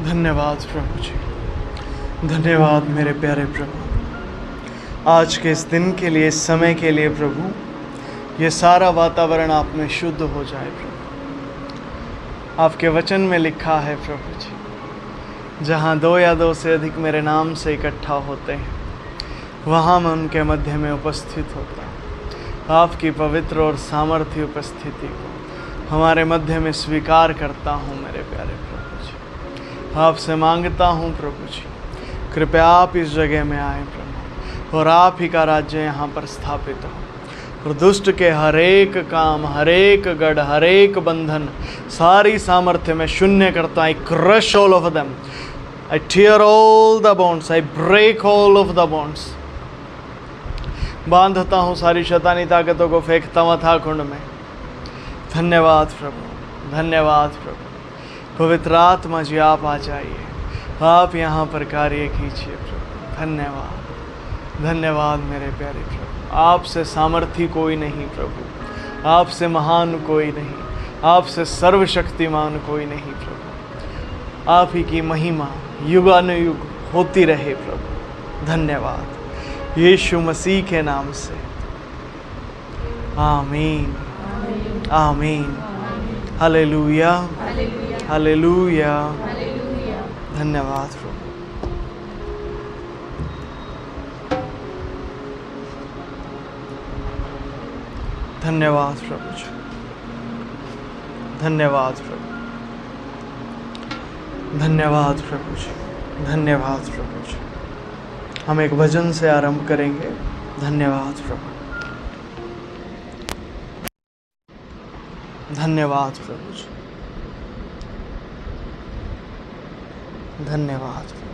धन्यवाद प्रभु जी, धन्यवाद मेरे प्यारे प्रभु, आज के इस दिन के लिए, इस समय के लिए प्रभु। ये सारा वातावरण आप में शुद्ध हो जाए प्रभु। आपके वचन में लिखा है प्रभु जी, जहाँ 2 या 2 से अधिक मेरे नाम से इकट्ठा होते हैं, वहाँ मैं उनके मध्य में उपस्थित होता हूँ। आपकी पवित्र और सामर्थ्य उपस्थिति को हमारे मध्य में स्वीकार करता हूँ मेरे प्यारे प्रभु जी। आपसे मांगता हूँ प्रभु जी, कृपया आप इस जगह में आए प्रभु, और आप ही का राज्य यहाँ पर स्थापित हो, और दुष्ट के हर एक काम, हर एक गढ़, हर एक बंधन, सारी सामर्थ्य में शून्य करता हूँ। I crush all of them, I tear all the bonds, I break all of the bonds. बांधता हूँ सारी शैतानी ताकतों को, फेंकता हुआ था कुंड में। धन्यवाद प्रभु, धन्यवाद प्रभु। पवित्र आत्मा जी आप आ जाइए, आप यहाँ पर कार्य कीजिए प्रभु। धन्यवाद, धन्यवाद मेरे प्यारे प्रभु। आपसे सामर्थी कोई नहीं प्रभु, आपसे महान कोई नहीं, आपसे सर्वशक्तिमान कोई नहीं प्रभु। आप ही की महिमा युगानुयुग होती रहे प्रभु। धन्यवाद यीशु मसीह के नाम से, आमीन, आमीन। Hallelujah, hallelujah. धन्यवाद प्रभु। धन्यवाद प्रभु जी, धन्यवाद प्रभु, धन्यवाद प्रभु जी, धन्यवाद प्रभु जी। हम एक भजन से आरंभ करेंगे। धन्यवाद प्रभु, धन्यवाद प्रभु जी, धन्यवाद प्रभु।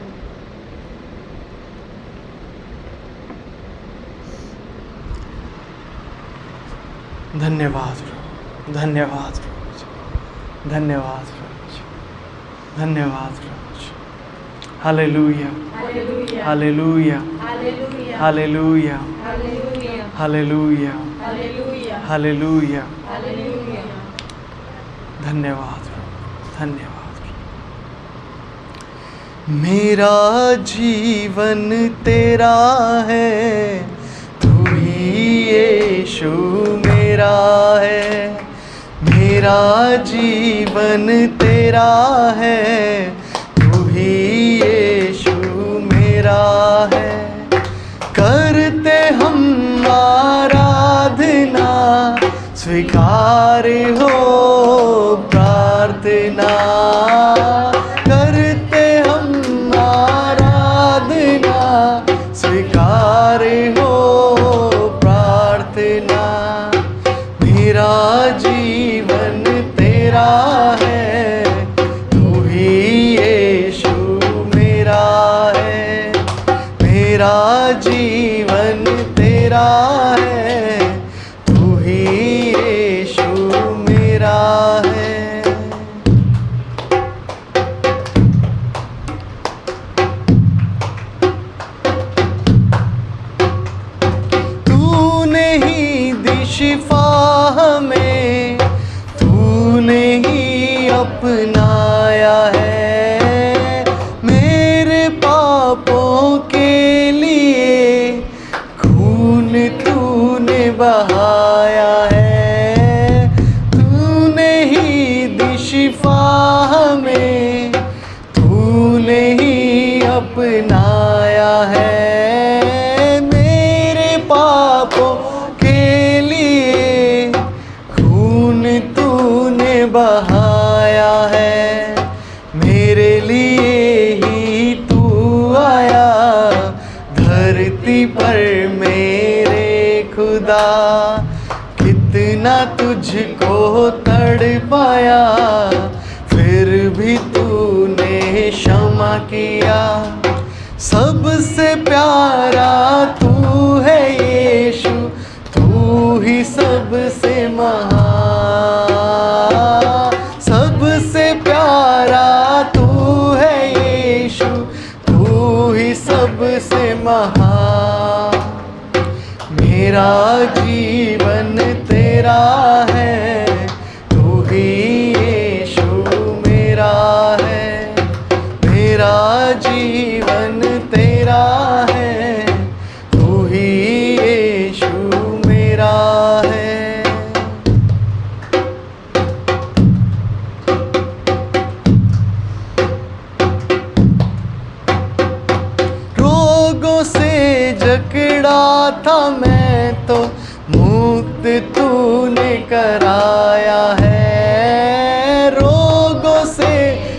धन्यवाद प्रभु, धन्यवाद प्रभु जी, धन्यवाद प्रभु जी, धन्यवाद प्रभु जी। Hallelujah, hallelujah, hallelujah, hallelujah, hallelujah. धन्यवाद प्रभु, धन्यवाद प्रभु। मेरा जीवन तेरा है, तू ही यीशु मेरा है। मेरा जीवन तेरा है, तू ही यीशु मेरा है। करते हम आराधना, स्वीकार हो प्रार्थना। करते हम आराधना, स्वीकार हो प्रार्थना। मेरा जीवन तेरा है, तू ही यीशु मेरा है। मेरा जीवन तेरा है, तू ही यीशु मेरा है। तूने ही दी शिफा हमें, तूने ही अपनाया है। मेरे पापों के लिए खून तूने बहाया है। तूने ही दी शिफा हमें, तूने ही अपनाया है। मेरे पापों के लिए खून तूने बहाया है। मेरे लिए ही तू आया धरती पर मेरे खुदा। कितना तुझको तड़पाया, फिर भी तूने क्षमा किया। सबसे प्यारा तू है यीशु, तू ही सबसे महान। सबसे प्यारा तू है यीशु, तू ही सबसे महान। मेरा जीवन तेरा है, तू ही यीशु मेरा है। मेरा जीवन तेरा है, तू ही यीशु मेरा है। रोगों से जकड़ा था मैं तो मुक्त तूने कराया है। रोगों से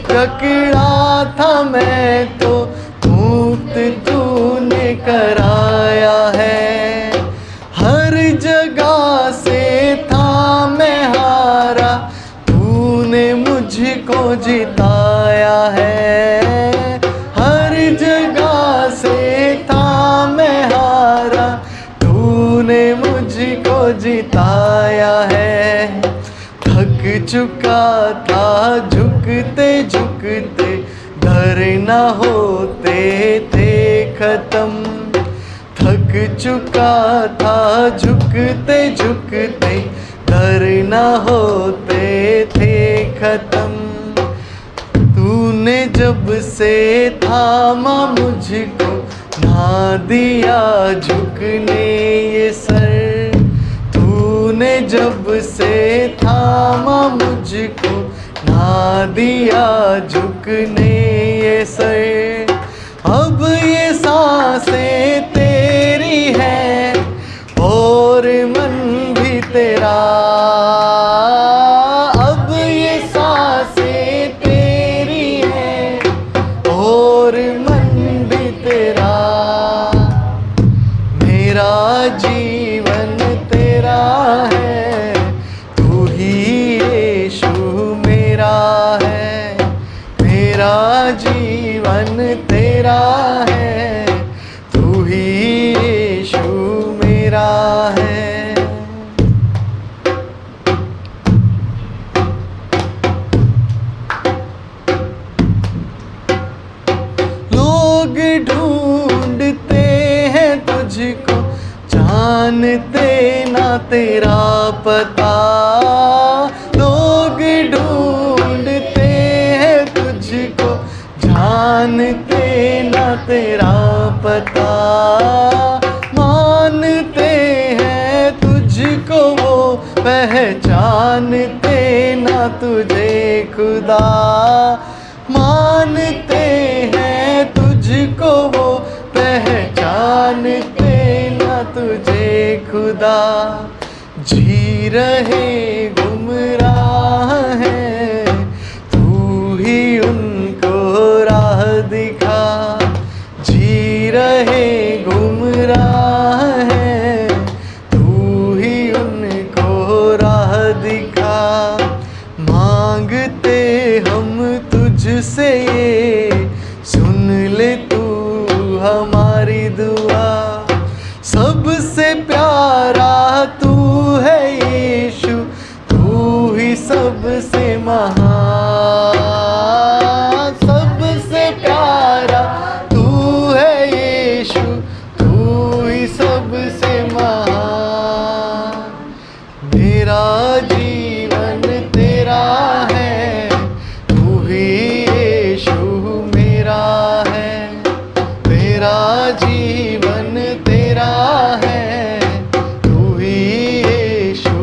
जकड़ा था मैं तो मुक्त तूने कराया है। हर जगह से था मैं हारा, तूने मुझको जिताया है। हर जगह से था मैं हारा, तूने मुझको जिताया है। थक चुका था झुकते झुकते, डर न होते थे खत्म। थक चुका था झुकते झुकते, डर न होते थे खत्म। तूने जब से थामा मुझको, ना दिया झुकने ये सर। तूने जब से थामा मुझको, ना दिया झुकने ये सर। अब ये सांसें तेरी है और मन भी तेरा। अब ये सांसें तेरी है और मन भी तेरा। मेरा जीवन तेरा है, तू ही यीशु मेरा है। मेरा जीवन तेरा है, तू ही यीशु मेरा है। लोग ढूंढते हैं तुझको, जानते ना तेरा पता। लोग ढूंढते हैं तुझको, जानते ना तेरा पता। मानते हैं तुझको वो, पहचानते ना तुझे खुदा। मानते हैं तुझको वो, पहचानते ना तुझे खुदा। जी रहे गुमराह हैं, तू ही उनको राह दिखा। जी रहे गुमराह हैं, तू ही उनको राह दिखा। मांगते हम तुझसे ये, सुन ले तू हमारी दुआ। सबसे प्यारा तू है यीशु, तू ही सबसे महान। सबसे प्यारा तू है यीशु, तू ही सबसे महान। मेरा जीवन तेरा है, तू ही यीशु मेरा है। मेरा जीवन तेरा है, तू ही यीशु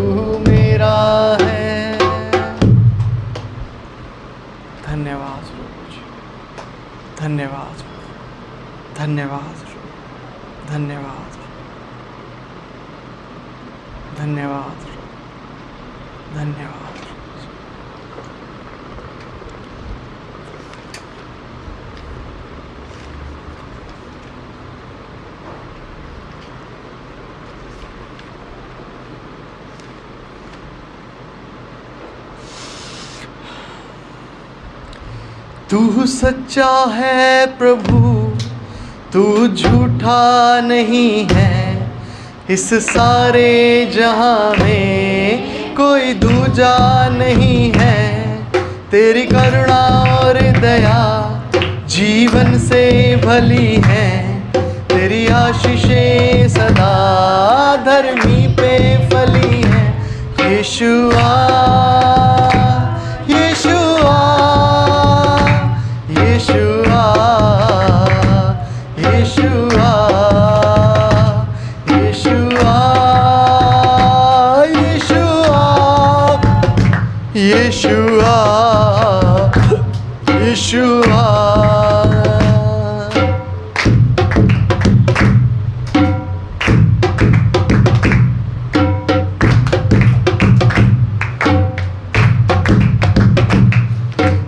मेरा है। धन्यवाद प्रभु जी, धन्यवाद, धन्यवाद, धन्यवाद, धन्यवाद, धन्यवाद। तू सच्चा है प्रभु, तू झूठा नहीं है। इस सारे जहां में कोई दूजा नहीं है। तेरी करुणा और दया जीवन से भली है। तेरी आशीषें सदा धर्मी पे फली है। यीशुआ, यीशुआ, यीशुआ, यीशुआ।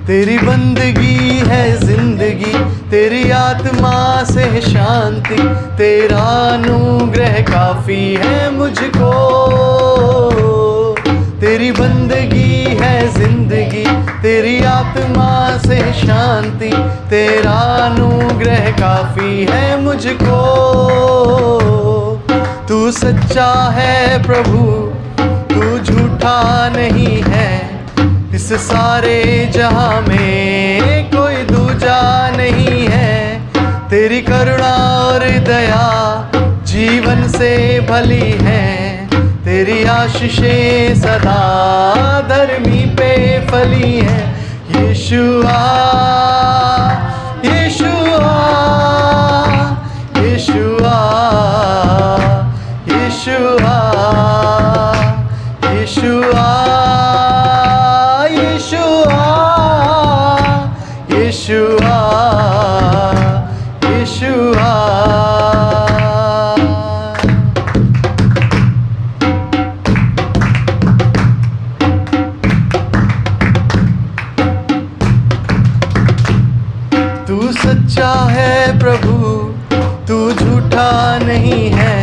तेरी बंदगी है जिंदगी, तेरी आत्मा से शांति, तेरा अनुग्रह काफी है मुझको। तेरी बंदगी है जिंदगी, तेरी आत्मा से शांति, तेरा अनुग्रह काफी है मुझको। तू सच्चा है प्रभु, तू झूठा नहीं है, इस सारे जहां में कोई दूजा नहीं है। तेरी करुणा और दया जीवन से भली है, तेरी आशीषें सदा धर्मी पे फली है। यीशुआ यीशुआ यीशुआ यीशुआ यीशुआ यीशुआ यीशुआ। तू सच्चा है प्रभु, तू झूठा नहीं है,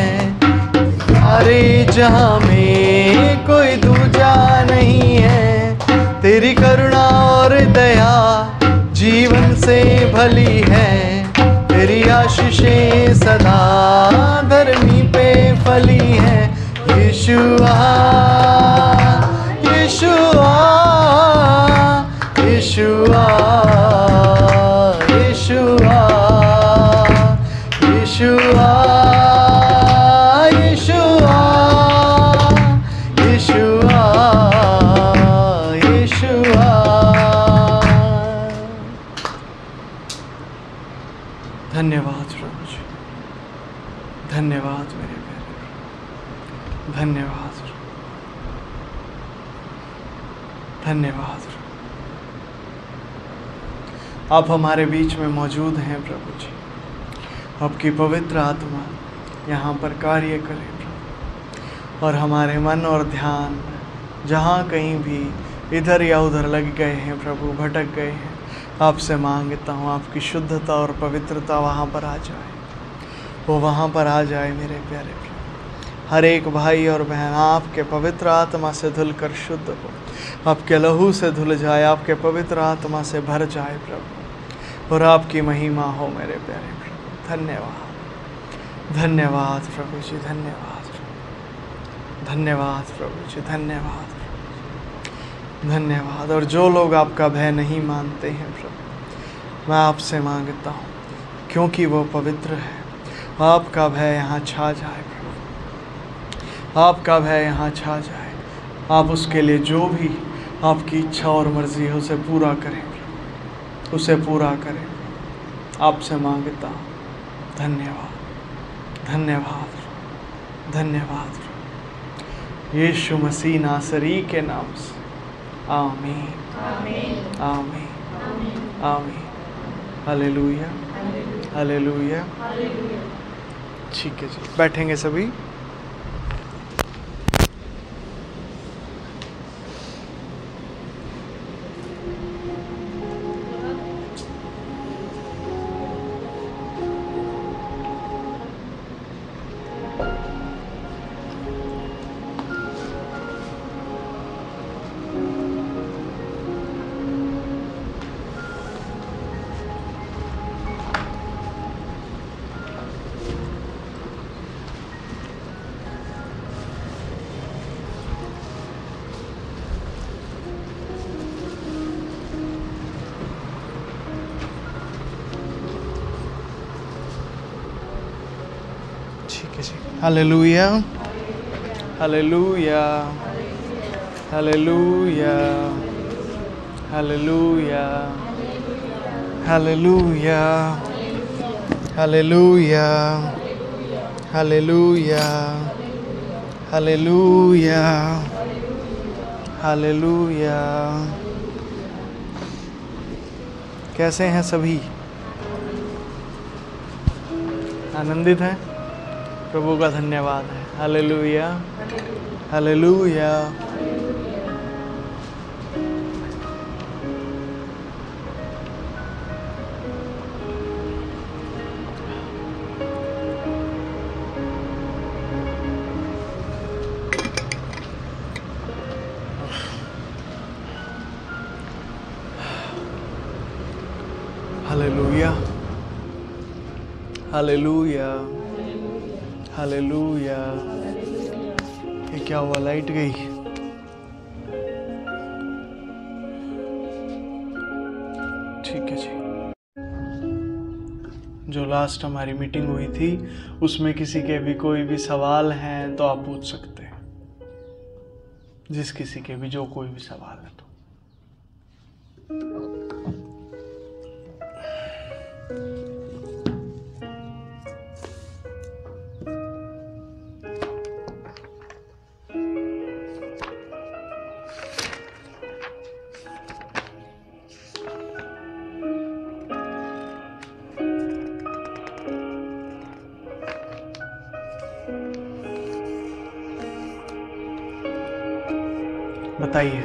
सारे जहां में कोई दूजा नहीं है। तेरी करुणा और दया जीवन से भली है, तेरी आशीषें सदा धर्मी पे फली है। यीशुआ यीशुआ यीशुआ यीशुआ यीशुआ यीशुआ यीशुआ यीशुआ। धन्यवाद प्रभु जी, धन्यवाद मेरे प्यारे, धन्यवाद धन्यवाद। आप हमारे बीच में मौजूद हैं प्रभु जी, आपकी पवित्र आत्मा यहाँ पर कार्य करे प्रभु, और हमारे मन और ध्यान जहाँ कहीं भी इधर या उधर लग गए हैं प्रभु, भटक गए हैं, आपसे मांगता हूँ आपकी शुद्धता और पवित्रता वहाँ पर आ जाए, वो वहाँ पर आ जाए मेरे प्यारे प्रभु। हर एक भाई और बहन आपके पवित्र आत्मा से धुलकर शुद्ध हो, आपके लहू से धुल जाए, आपके पवित्र आत्मा से भर जाए प्रभु, और आपकी महिमा हो मेरे प्यारे प्रभु। धन्यवाद धन्यवाद प्रभु जी, धन्यवाद धन्यवाद प्रभु जी, धन्यवाद धन्यवाद। और जो लोग आपका भय नहीं मानते हैं प्रभु, मैं आपसे मांगता हूँ क्योंकि वो पवित्र है, आपका भय यहाँ छा जाए प्रभु, आपका भय यहाँ छा जाए। आप उसके लिए जो भी आपकी इच्छा और मर्ज़ी है उसे पूरा करें, उसे पूरा करें। आपसे मांगता हूँ, धन्यवाद धन्यवाद धन्यवाद। यीशु मसीह नासरी के नाम से आमीन आमीन आमीन आमीन। Hallelujah hallelujah. ठीक है जी, बैठेंगे सभी। Hallelujah hallelujah hallelujah hallelujah hallelujah hallelujah hallelujah hallelujah hallelujah. कैसे हैं सभी? आनंदित हैं? प्रभु का धन्यवाद है। Hallelujah, hallelujah. Hallelujah, hallelujah, hallelujah. ये क्या हुआ? लाइट गई। ठीक है जी। जो लास्ट हमारी मीटिंग हुई थी उसमें किसी के भी कोई भी सवाल हैं तो आप पूछ सकते हैं, जिस किसी के भी जो कोई भी सवाल है तो। बताइए।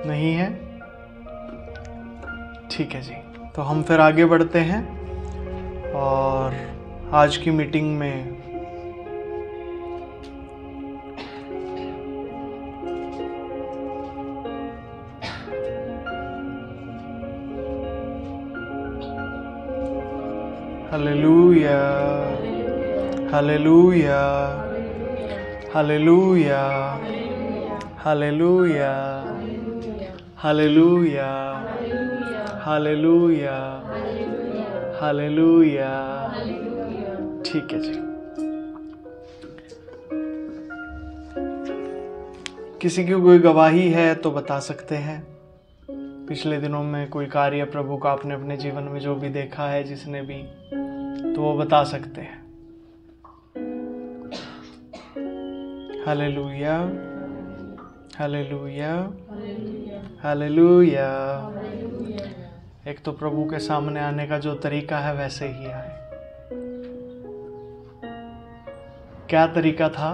नहीं है? ठीक है जी। तो हम फिर आगे बढ़ते हैं और आज की मीटिंग में hallelujah, hallelujah, hallelujah, hallelujah, hallelujah, hallelujah, hallelujah. ठीक है जी। किसी की कोई गवाही है तो बता सकते हैं। पिछले दिनों में कोई कार्य प्रभु का आपने अपने जीवन में जो भी देखा है, जिसने भी, तो वो बता सकते हैं। Hallelujah, hallelujah, hallelujah. एक तो प्रभु के सामने आने का जो तरीका है वैसे ही आए। क्या तरीका था?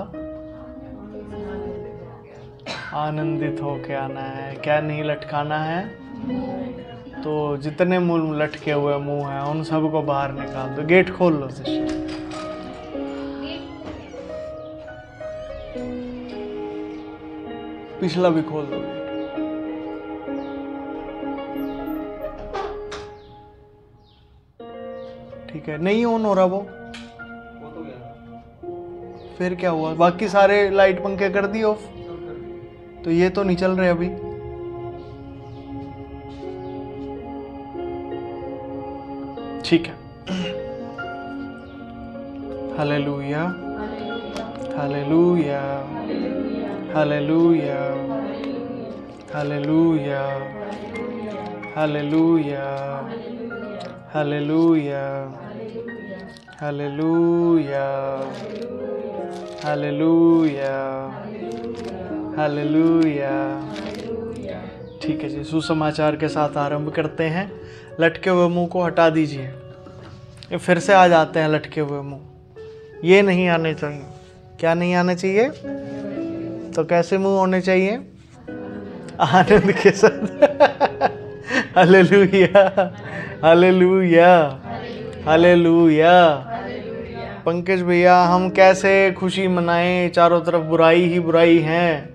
आनंदित होके आना है। क्या नहीं लटकाना है? तो जितने मुंह लटके हुए मुंह हैं उन सबको बाहर निकाल दो। गेट खोल लो शिष्य। पिछला भी खोल दो। ठीक है, नहीं ऑन हो रहा वो तो गया। फिर क्या हुआ? बाकी सारे लाइट पंखे कर दिए ऑफ, तो ये तो नहीं चल रहे अभी। ठीक है। Hallelujah, hallelujah, hallelujah, hallelujah, hallelujah, hallelujah, hallelujah, hallelujah, hallelujah. ठीक है जी, सुसमाचार के साथ आरंभ करते हैं। लटके हुए मुंह को हटा दीजिए। ये फिर से आ जाते हैं लटके हुए मुंह। ये नहीं आने चाहिए। क्या नहीं आने चाहिए? तो कैसे मुंह होने चाहिए? आनंद के साथ। Hallelujah, hallelujah, hallelujah. पंकज भैया, हम कैसे खुशी मनाएं? चारों तरफ बुराई ही बुराई है।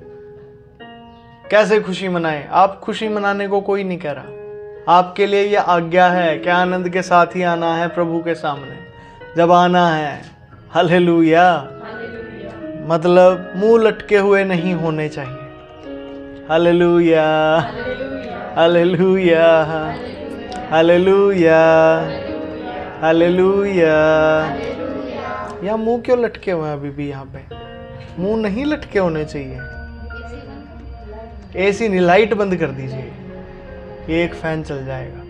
कैसे खुशी मनाएं? आप खुशी मनाने को कोई नहीं कह रहा। आपके लिए यह आज्ञा है कि आनंद के साथ ही आना है प्रभु के सामने। जब आना है, हालेलुया, मतलब मुंह लटके हुए नहीं होने चाहिए। Hallelujah, hallelujah, hallelujah, hallelujah. यहाँ मुंह क्यों लटके हुए हैं? अभी भी यहाँ पे मुंह नहीं लटके होने चाहिए। एसी नहीं, लाइट बंद कर दीजिए। ये एक फैन चल जाएगा।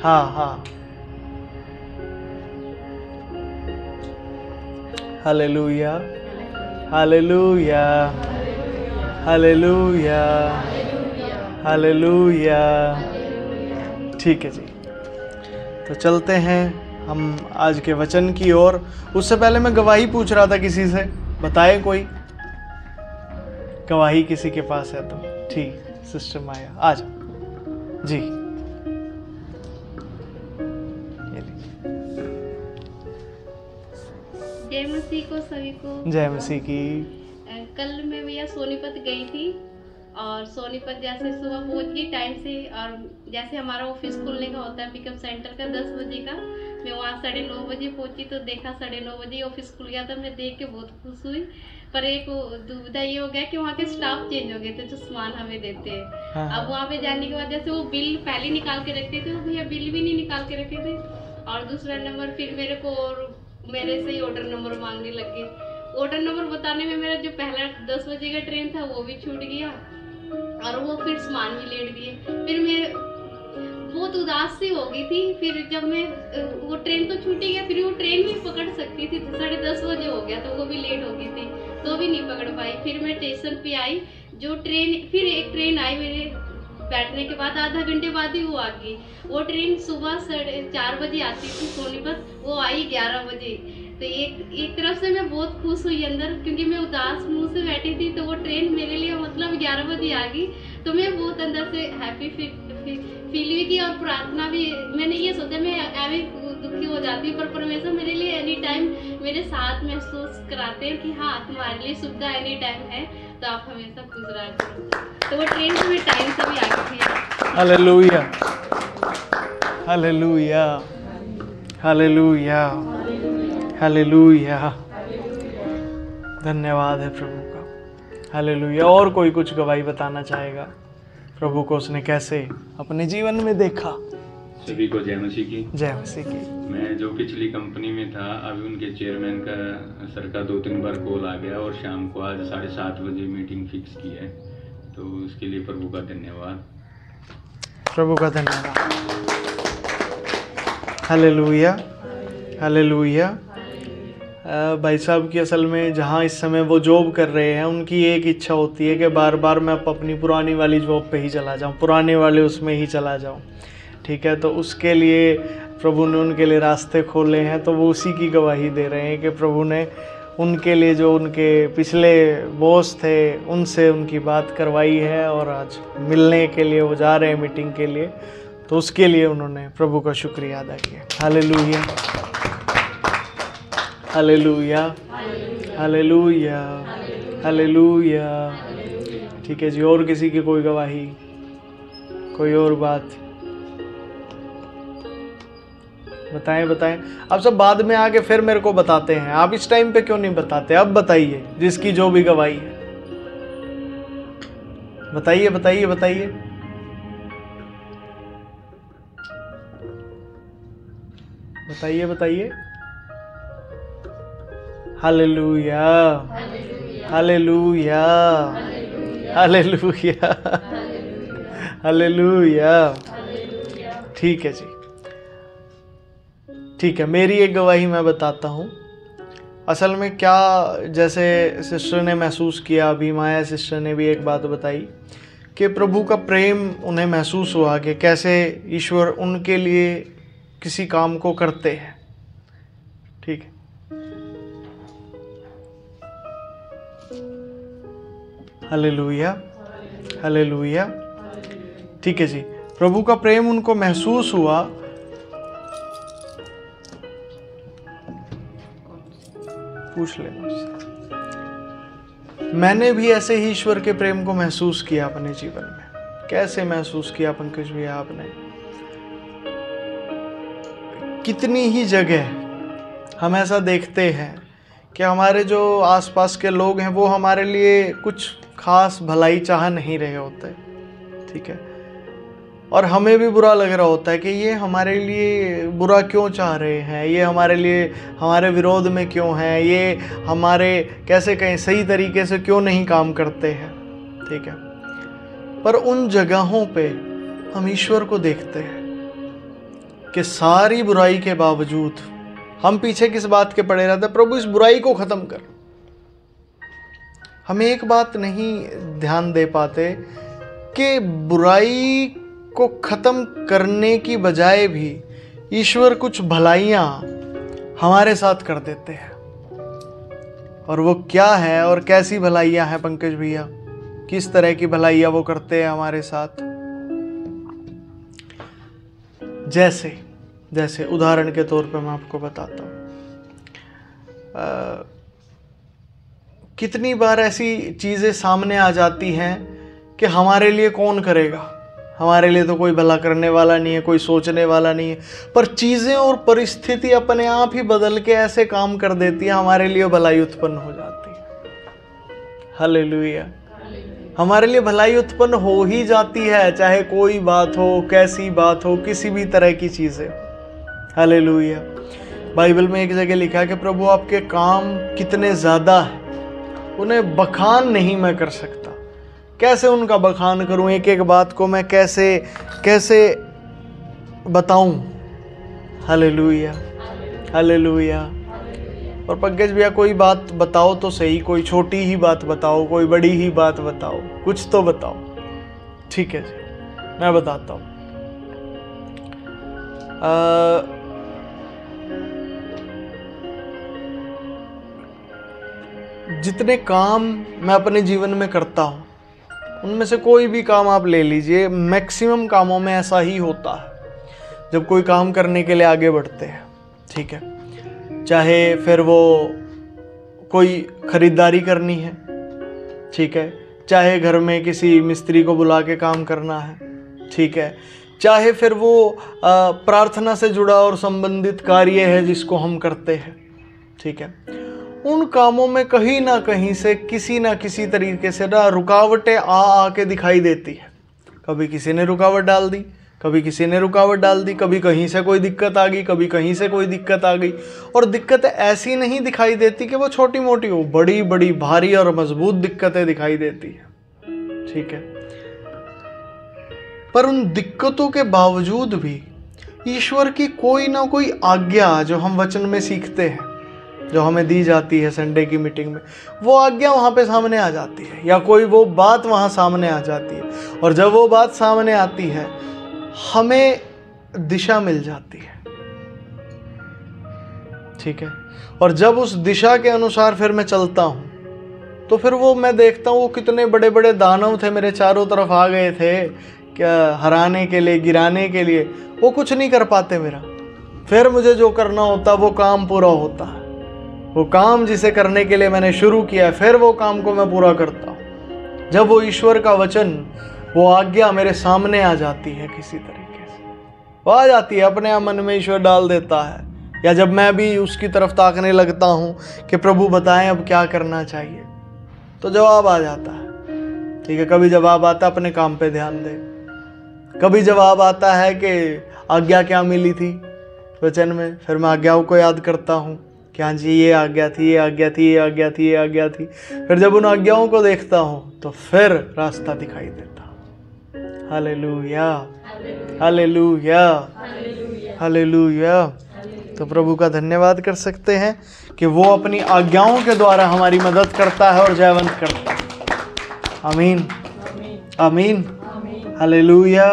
हाँ हाँ। Hallelujah, hallelujah, hallelujah, hallelujah. ठीक है जी, तो चलते हैं हम आज के वचन की ओर। उससे पहले मैं गवाही पूछ रहा था किसी से, बताए कोई गवाही किसी के पास है तो? ठीक, सिस्टर माया आ जाओ जी। जय मसीह को सभी को। जय मसीह की। कल मैं भैया सोनीपत गई थी और सोनीपत जैसे सुबह पहुंच गई टाइम से, और जैसे हमारा ऑफिस खुलने का होता है पिकअप सेंटर का 10 बजे का, मैं वहाँ 9:30 बजे पहुंची तो देखा 9:30 बजे ऑफिस खुल गया था। मैं देख के बहुत खुश हुई, पर एक दुविधा ये हो गया कि वहाँ के स्टाफ चेंज हो गए थे जो सामान हमें देते हैं। हाँ। अब वहाँ पे जाने के बाद जैसे वो बिल पहले निकाल के रखते थे, वो भैया बिल भी नहीं निकाल के रखे थे। और दूसरा नंबर फिर मेरे को और मेरे से ही ऑर्डर नंबर मांगने लग गए। ऑर्डर नंबर बताने में मेरा जो पहला 10 बजे का ट्रेन था वो भी छूट गया और वो फिर सामान भी लेट दिए। फिर मैं बहुत उदास सी हो गई थी। फिर जब मैं वो ट्रेन तो छूट गया, फिर वो ट्रेन भी पकड़ सकती थी, 10:30 बजे हो गया तो वो भी लेट हो गई थी तो भी नहीं पकड़ पाई। फिर मैं स्टेशन पे आई, जो ट्रेन फिर एक ट्रेन आई मेरे बैठने के बाद आधा घंटे बाद ही वो आ गई। वो ट्रेन सुबह 4:30 बजे आती थी सोनीपत, वो आई 11 बजे। तो एक तरफ से मैं बहुत खुश हुई अंदर, क्योंकि मैं उदास मुंह से बैठी थी तो वो ट्रेन मेरे लिए मतलब 11 बजे आ गई। तो मैं बहुत अंदर से हैप्पी फील भी की और प्रार्थना भी। मैंने ये सोचा मैं अभी दुखी हो जाती, पर परमेश्वर मेरे लिए एनी टाइम मेरे साथ महसूस कराते हैं कि हाँ तुम्हारे लिए सुविधा एनी टाइम है, तो आप हमेशा खुश रहा करो। तो वो ट्रेन से मैं टाइम से भी आ गई थी। Hallelujah, hallelujah, hallelujah, hallelujah. धन्यवाद है प्रभु का। हालेलुया। और कोई कुछ गवाही बताना चाहेगा प्रभु को उसने कैसे अपने जीवन में देखा? सभी को जय मसीह की। जय मसीह की। मैं जो पिछली कंपनी में था, अभी उनके चेयरमैन का सर का 2-3 बार कॉल आ गया और शाम को आज 7:30 बजे मीटिंग फिक्स की है, तो उसके लिए प्रभु का धन्यवाद। प्रभु का धन्यवाद। Hallelujah, hallelujah. भाई साहब की असल में जहाँ इस समय वो जॉब कर रहे हैं, उनकी एक इच्छा होती है कि बार बार मैं अपनी पुरानी वाली जॉब पे ही चला जाऊँ, पुराने वाले उसमें ही चला जाऊँ। ठीक है, तो उसके लिए प्रभु ने उनके लिए रास्ते खोले हैं, तो वो उसी की गवाही दे रहे हैं कि प्रभु ने उनके लिए जो उनके पिछले बॉस थे उनसे उनकी बात करवाई है और आज मिलने के लिए वो जा रहे हैं मीटिंग के लिए, तो उसके लिए उन्होंने प्रभु का शुक्रिया अदा किया। Hallelujah, hallelujah, hallelujah, hallelujah. ठीक है जी, और किसी की कोई गवाही, कोई और बात बताएं? बताएं। अब सब बाद में आके फिर मेरे को बताते हैं, आप इस टाइम पे क्यों नहीं बताते? अब बताइए, जिसकी जो भी गवाही है बताइए, बताइए, बताइए। बताइए, बताइए। Hallelujah, hallelujah, hallelujah, hallelujah. ठीक है जी, ठीक है। मेरी एक गवाही मैं बताता हूँ। असल में क्या, जैसे सिस्टर ने महसूस किया, अभी माया सिस्टर ने भी एक बात बताई कि प्रभु का प्रेम उन्हें महसूस हुआ कि कैसे ईश्वर उनके लिए किसी काम को करते हैं। ठीक है, हालेलुया, हालेलुया। ठीक है जी, प्रभु का प्रेम उनको महसूस हुआ। पूछ लेना उससे। मैंने भी ऐसे ही ईश्वर के प्रेम को महसूस किया अपने जीवन में। कैसे महसूस किया पंकज भैया आपने? कितनी ही जगह हम ऐसा देखते हैं कि हमारे जो आसपास के लोग हैं वो हमारे लिए कुछ खास भलाई चाह नहीं रहे होते। ठीक है, और हमें भी बुरा लग रहा होता है कि ये हमारे लिए बुरा क्यों चाह रहे हैं, ये हमारे लिए हमारे विरोध में क्यों हैं, ये हमारे कैसे कहें सही तरीके से क्यों नहीं काम करते हैं। ठीक है, पर उन जगहों पे हम ईश्वर को देखते हैं कि सारी बुराई के बावजूद हम पीछे किस बात के पड़े रहते हैं? प्रभु इस बुराई को ख़त्म कर। हम एक बात नहीं ध्यान दे पाते कि बुराई को ख़त्म करने की बजाय भी ईश्वर कुछ भलाइयाँ हमारे साथ कर देते हैं। और वो क्या है और कैसी भलाइयाँ हैं पंकज भैया? किस तरह की भलाइयाँ वो करते हैं हमारे साथ? जैसे उदाहरण के तौर पे मैं आपको बताता हूँ, कितनी बार ऐसी चीज़ें सामने आ जाती हैं कि हमारे लिए कौन करेगा, हमारे लिए तो कोई भला करने वाला नहीं है, कोई सोचने वाला नहीं है, पर चीज़ें और परिस्थिति अपने आप ही बदल के ऐसे काम कर देती है, हमारे लिए भलाई उत्पन्न हो जाती है। हालेलुया। हमारे लिए भलाई उत्पन्न हो ही जाती है, चाहे कोई बात हो, कैसी बात हो, किसी भी तरह की चीज़ें। हालेलुया। बाइबल में एक जगह लिखा है कि प्रभु आपके काम कितने ज़्यादा हैं, उन्हें बखान नहीं मैं कर सकता। कैसे उनका बखान करूं? एक एक बात को मैं कैसे बताऊं? Hallelujah, hallelujah. और पंकज भैया कोई बात बताओ तो सही, कोई छोटी ही बात बताओ, कोई बड़ी ही बात बताओ, कुछ तो बताओ। ठीक है जी, मैं बताता हूं। जितने काम मैं अपने जीवन में करता हूं, उनमें से कोई भी काम आप ले लीजिए, मैक्सिमम कामों में ऐसा ही होता है जब कोई काम करने के लिए आगे बढ़ते हैं। ठीक है, चाहे फिर वो कोई खरीदारी करनी है, ठीक है, चाहे घर में किसी मिस्त्री को बुला के काम करना है, ठीक है, चाहे फिर वो प्रार्थना से जुड़ा और संबंधित कार्य है जिसको हम करते हैं। ठीक है, उन कामों में कहीं ना कहीं से किसी ना किसी तरीके से ना रुकावटें आके दिखाई देती है। कभी किसी ने रुकावट डाल दी, कभी किसी ने रुकावट डाल दी, कभी कहीं से कोई दिक्कत आ गई, कभी कहीं से कोई दिक्कत आ गई। और दिक्कतें ऐसी नहीं दिखाई देती कि वो छोटी मोटी हो, बड़ी बड़ी भारी और मजबूत दिक्कतें दिखाई देती है। ठीक है, पर उन दिक्कतों के बावजूद भी ईश्वर की कोई ना कोई आज्ञा जो हम वचन में सीखते हैं, जो हमें दी जाती है संडे की मीटिंग में, वो आज्ञा वहाँ पे सामने आ जाती है, या कोई वो बात वहाँ सामने आ जाती है। और जब वो बात सामने आती है, हमें दिशा मिल जाती है। ठीक है, और जब उस दिशा के अनुसार फिर मैं चलता हूँ, तो फिर वो मैं देखता हूँ वो कितने बड़े बड़े दानव थे मेरे चारों तरफ आ गए थे क्या हराने के लिए, गिराने के लिए, वो कुछ नहीं कर पाते मेरा। फिर मुझे जो करना होता वो काम पूरा होता है। वो काम जिसे करने के लिए मैंने शुरू किया, फिर वो काम को मैं पूरा करता हूँ। जब वो ईश्वर का वचन, वो आज्ञा मेरे सामने आ जाती है, किसी तरीके से वो आ जाती है, अपने आप मन में ईश्वर डाल देता है। या जब मैं भी उसकी तरफ ताकने लगता हूँ कि प्रभु बताएं अब क्या करना चाहिए, तो जवाब आ जाता है। ठीक है, कभी जवाब आता है अपने काम पे ध्यान दे, कभी जवाब आता है कि आज्ञा क्या मिली थी वचन में, फिर मैं आज्ञाओं को याद करता हूँ कि हाँ जी ये आज्ञा थी, ये आज्ञा थी, ये आज्ञा थी, ये आज्ञा थी। फिर जब उन आज्ञाओं को देखता हूँ तो फिर रास्ता दिखाई देता। Hallelujah, hallelujah, hallelujah. तो प्रभु का धन्यवाद कर सकते हैं कि वो अपनी आज्ञाओं के द्वारा हमारी मदद करता है और जयवंत करता है। आमीन, आमीन, हालेलुया,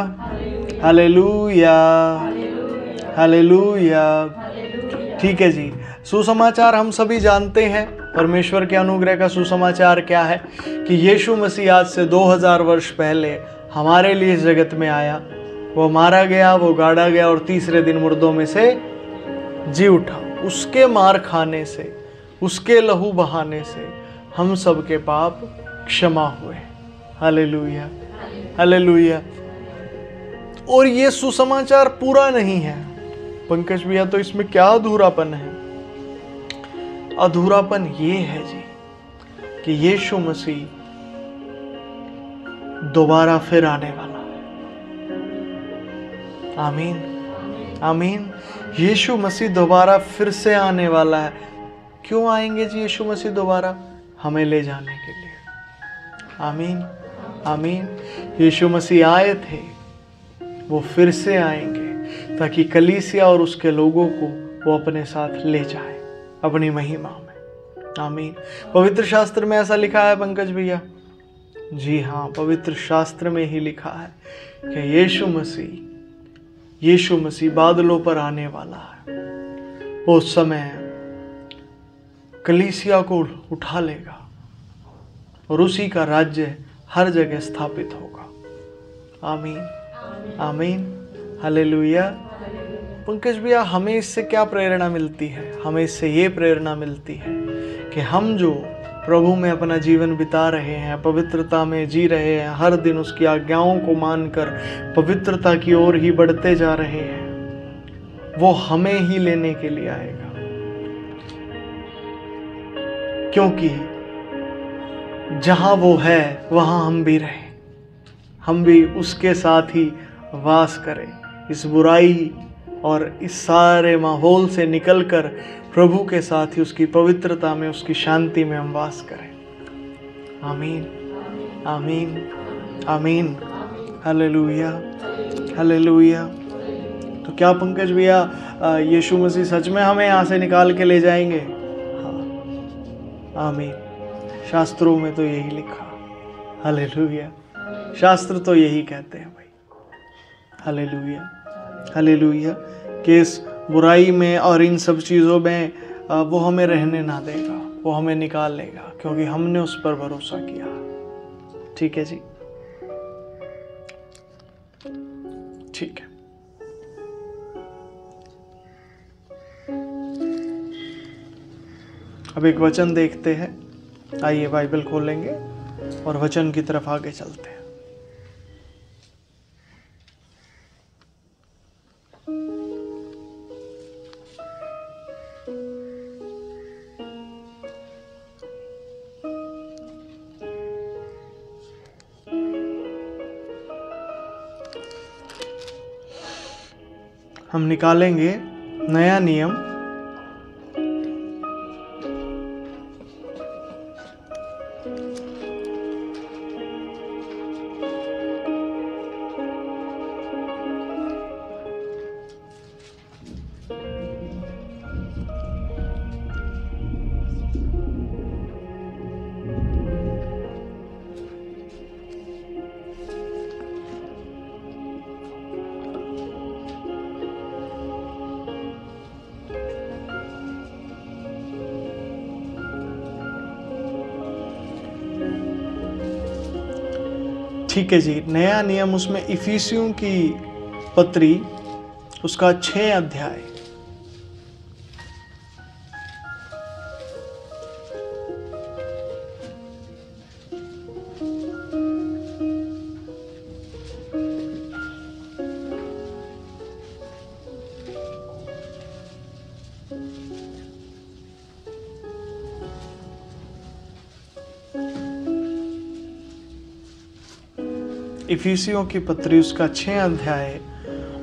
हालेलुया, हालेलुया। ठीक है जी, सुसमाचार हम सभी जानते हैं। परमेश्वर के अनुग्रह का सुसमाचार क्या है कि यीशु मसीह आज से 2000 वर्ष पहले हमारे लिए इस जगत में आया, वो मारा गया, वो गाड़ा गया और तीसरे दिन मुर्दों में से जी उठा। उसके मार खाने से, उसके लहू बहाने से हम सब के पाप क्षमा हुए। Hallelujah, hallelujah. और ये सुसमाचार पूरा नहीं है पंकज भैया, तो इसमें क्या अधूरापन है? अधूरापन ये है जी कि यीशु मसीह दोबारा फिर आने वाला है। आमीन, आमीन। यीशु मसीह दोबारा फिर से आने वाला है। क्यों आएंगे जी यीशु मसीह दोबारा? हमें ले जाने के लिए। आमीन, आमीन। यीशु मसीह आए थे, वो फिर से आएंगे ताकि कलीसिया और उसके लोगों को वो अपने साथ ले जाए अपनी महिमा में। आमीन। पवित्र शास्त्र में ऐसा लिखा है पंकज भैया? जी हाँ, पवित्र शास्त्र में ही लिखा है कि यीशु मसीह बादलों पर आने वाला है। उस समय कलीसिया को उठा लेगा और उसी का राज्य हर जगह स्थापित होगा। आमीन आमीन, हालेलुया। पंकज भैया, हमें इससे क्या प्रेरणा मिलती है? हमें इससे ये प्रेरणा मिलती है कि हम जो प्रभु में अपना जीवन बिता रहे हैं, पवित्रता में जी रहे हैं, हर दिन उसकी आज्ञाओं को मानकर पवित्रता की ओर ही बढ़ते जा रहे हैं, वो हमें ही लेने के लिए आएगा। क्योंकि जहां वो है वहां हम भी रहें, हम भी उसके साथ ही वास करें, इस बुराई और इस सारे माहौल से निकलकर प्रभु के साथ ही उसकी पवित्रता में, उसकी शांति में हम वास करें। आमीन आमीन आमीन, हालेलुया हालेलुया। तो क्या पंकज भैया यीशु मसीह सच में हमें यहाँ से निकाल के ले जाएंगे? हाँ, आमीन। शास्त्रों में तो यही लिखा, हालेलुया। शास्त्र तो यही कहते हैं भाई, हालेलुया हालेलुया, कि इस बुराई में और इन सब चीज़ों में वो हमें रहने ना देगा, वो हमें निकाल लेगा, क्योंकि हमने उस पर भरोसा किया। ठीक है जी, ठीक है। अब एक वचन देखते हैं। आइए बाइबल खोलेंगे और वचन की तरफ आगे चलते हैं। हम निकालेंगे नया नियम ठीक है जी। नया नियम, उसमें इफिसियों की पत्री, उसका 6 अध्याय। इफिसियों की पत्री उसका 6 अध्याय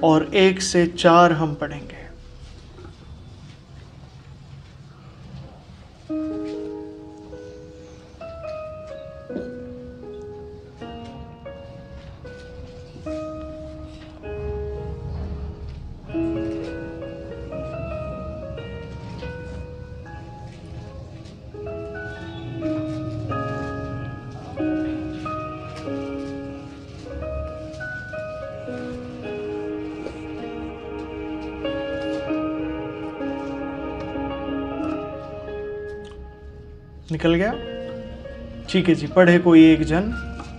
और 1 से 4 हम पढ़ेंगे। निकल गया? ठीक है जी। पढ़े कोई एक जन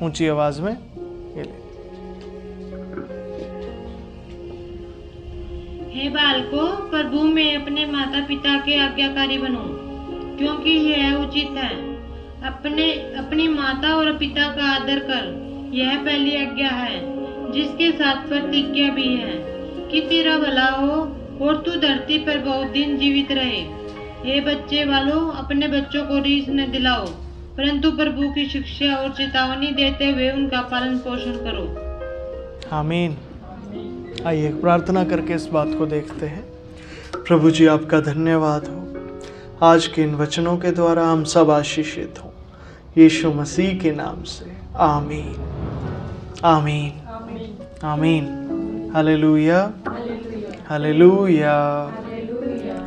ऊंची आवाज में। ये ले। हे बालकों, प्रभु में अपने माता पिता के आज्ञाकारी बनो, क्योंकि यह उचित है। अपनी माता और पिता का आदर कर, यह पहली आज्ञा है, जिसके साथ प्रतिज्ञा भी है कि तेरा भला हो और तू धरती पर बहुत दिन जीवित रहे। हे बच्चे वालों, अपने बच्चों को रीस न दिलाओ, परंतु प्रभु की शिक्षा और चेतावनी देते हुए उनका पालन पोषण करो। आमीन। आइए प्रार्थना करके इस बात को देखते हैं। प्रभु जी, आपका धन्यवाद हो, आज के इन वचनों के द्वारा हम सब आशीषित हों, यीशु मसीह के नाम से। आमीन आमीन आमीन। Hallelujah hallelujah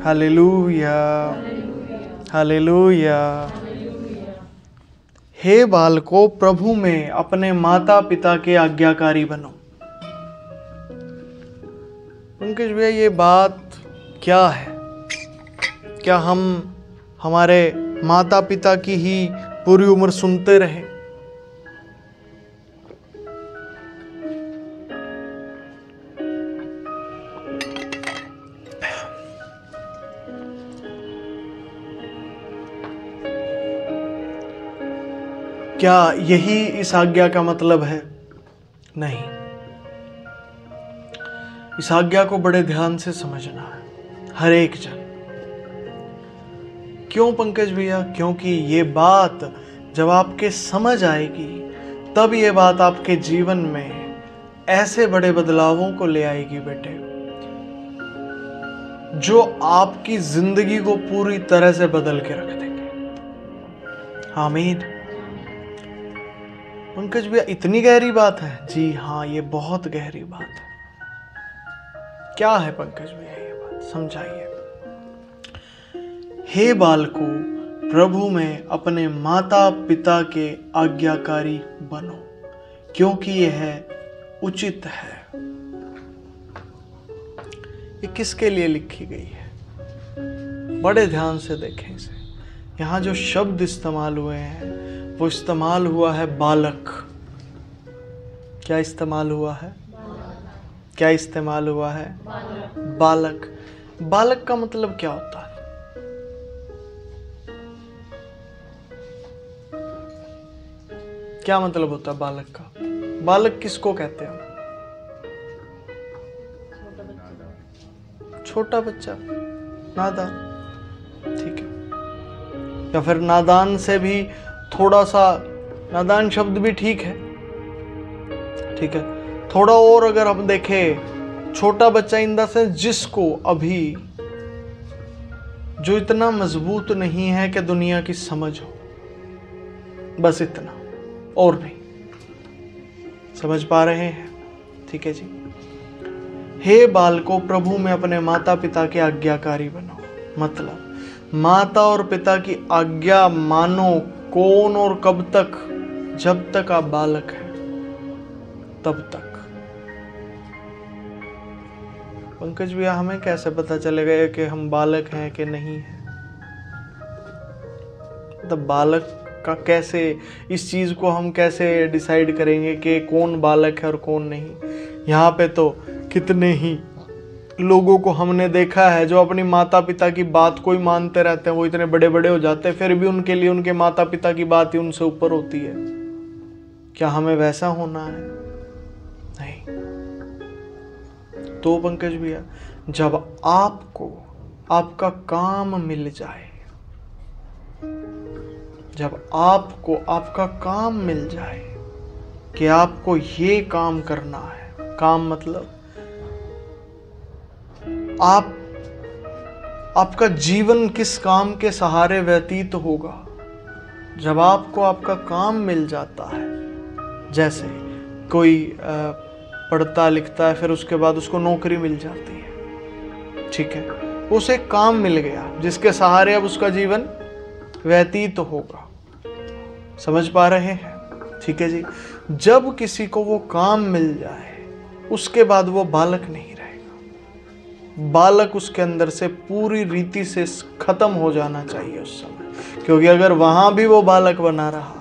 hallelujah hallelujah. हे बालकों, प्रभु में अपने माता पिता के आज्ञाकारी बनो। पंकज भैया, ये बात क्या है? क्या हम हमारे माता पिता की ही पूरी उम्र सुनते रहे? क्या यही इस आज्ञा का मतलब है? नहीं। इस आज्ञा को बड़े ध्यान से समझना है हर एक जन। क्यों पंकज भैया? क्योंकि ये बात जब आपके समझ आएगी तब ये बात आपके जीवन में ऐसे बड़े बदलावों को ले आएगी बेटे, जो आपकी जिंदगी को पूरी तरह से बदल के रख देंगे। आमीन। पंकज भैया, इतनी गहरी बात है? जी हाँ, ये बहुत गहरी बात है। क्या है पंकज भैया ये बात? समझाइए। हे बालकों, प्रभु में अपने माता पिता के आज्ञाकारी बनो, क्योंकि यह उचित है। ये किसके लिए लिखी गई है? बड़े ध्यान से देखें इसे। यहाँ जो शब्द इस्तेमाल हुए हैं वो इस्तेमाल हुआ है बालक। क्या इस्तेमाल हुआ है? क्या इस्तेमाल हुआ है? बालक। बालक का मतलब क्या होता है? क्या मतलब होता है बालक का? बालक किसको कहते हैं? छोटा बच्चा, नादान। ठीक है। या फिर नादान से भी थोड़ा सा, नादान शब्द भी ठीक है, ठीक है। थोड़ा और अगर हम देखें, छोटा बच्चा इन द सेंस जिसको अभी, जो इतना मजबूत नहीं है कि दुनिया की समझ हो, बस इतना और नहीं। समझ पा रहे हैं? ठीक है जी। हे बालकों, प्रभु में अपने माता पिता के आज्ञाकारी बनो। मतलब माता और पिता की आज्ञा मानो। कौन और कब तक? जब तक आप बालक हैं तब तक। पंकज भैया, हमें कैसे पता चलेगा कि हम बालक हैं कि नहीं है? मतलब बालक का कैसे, इस चीज को हम कैसे डिसाइड करेंगे कि कौन बालक है और कौन नहीं? यहाँ पे तो कितने ही लोगों को हमने देखा है जो अपनी माता पिता की बात को ही मानते रहते हैं। वो इतने बड़े बड़े हो जाते हैं, फिर भी उनके लिए उनके माता पिता की बात ही उनसे ऊपर होती है। क्या हमें वैसा होना है? नहीं। तो पंकज भैया, जब आपको आपका काम मिल जाए, जब आपको आपका काम मिल जाए कि आपको ये काम करना है, काम मतलब आपका जीवन किस काम के सहारे व्यतीत होगा, जब आपको आपका काम मिल जाता है। जैसे कोई पढ़ता लिखता है, फिर उसके बाद उसको नौकरी मिल जाती है, ठीक है। उसे काम मिल गया जिसके सहारे अब उसका जीवन व्यतीत होगा। समझ पा रहे हैं? ठीक है जी। जब किसी को वो काम मिल जाए, उसके बाद वो बालक नहीं रहेगा। बालक उसके अंदर से पूरी रीति से खत्म हो जाना चाहिए उस समय, क्योंकि अगर वहां भी वो बालक बना रहा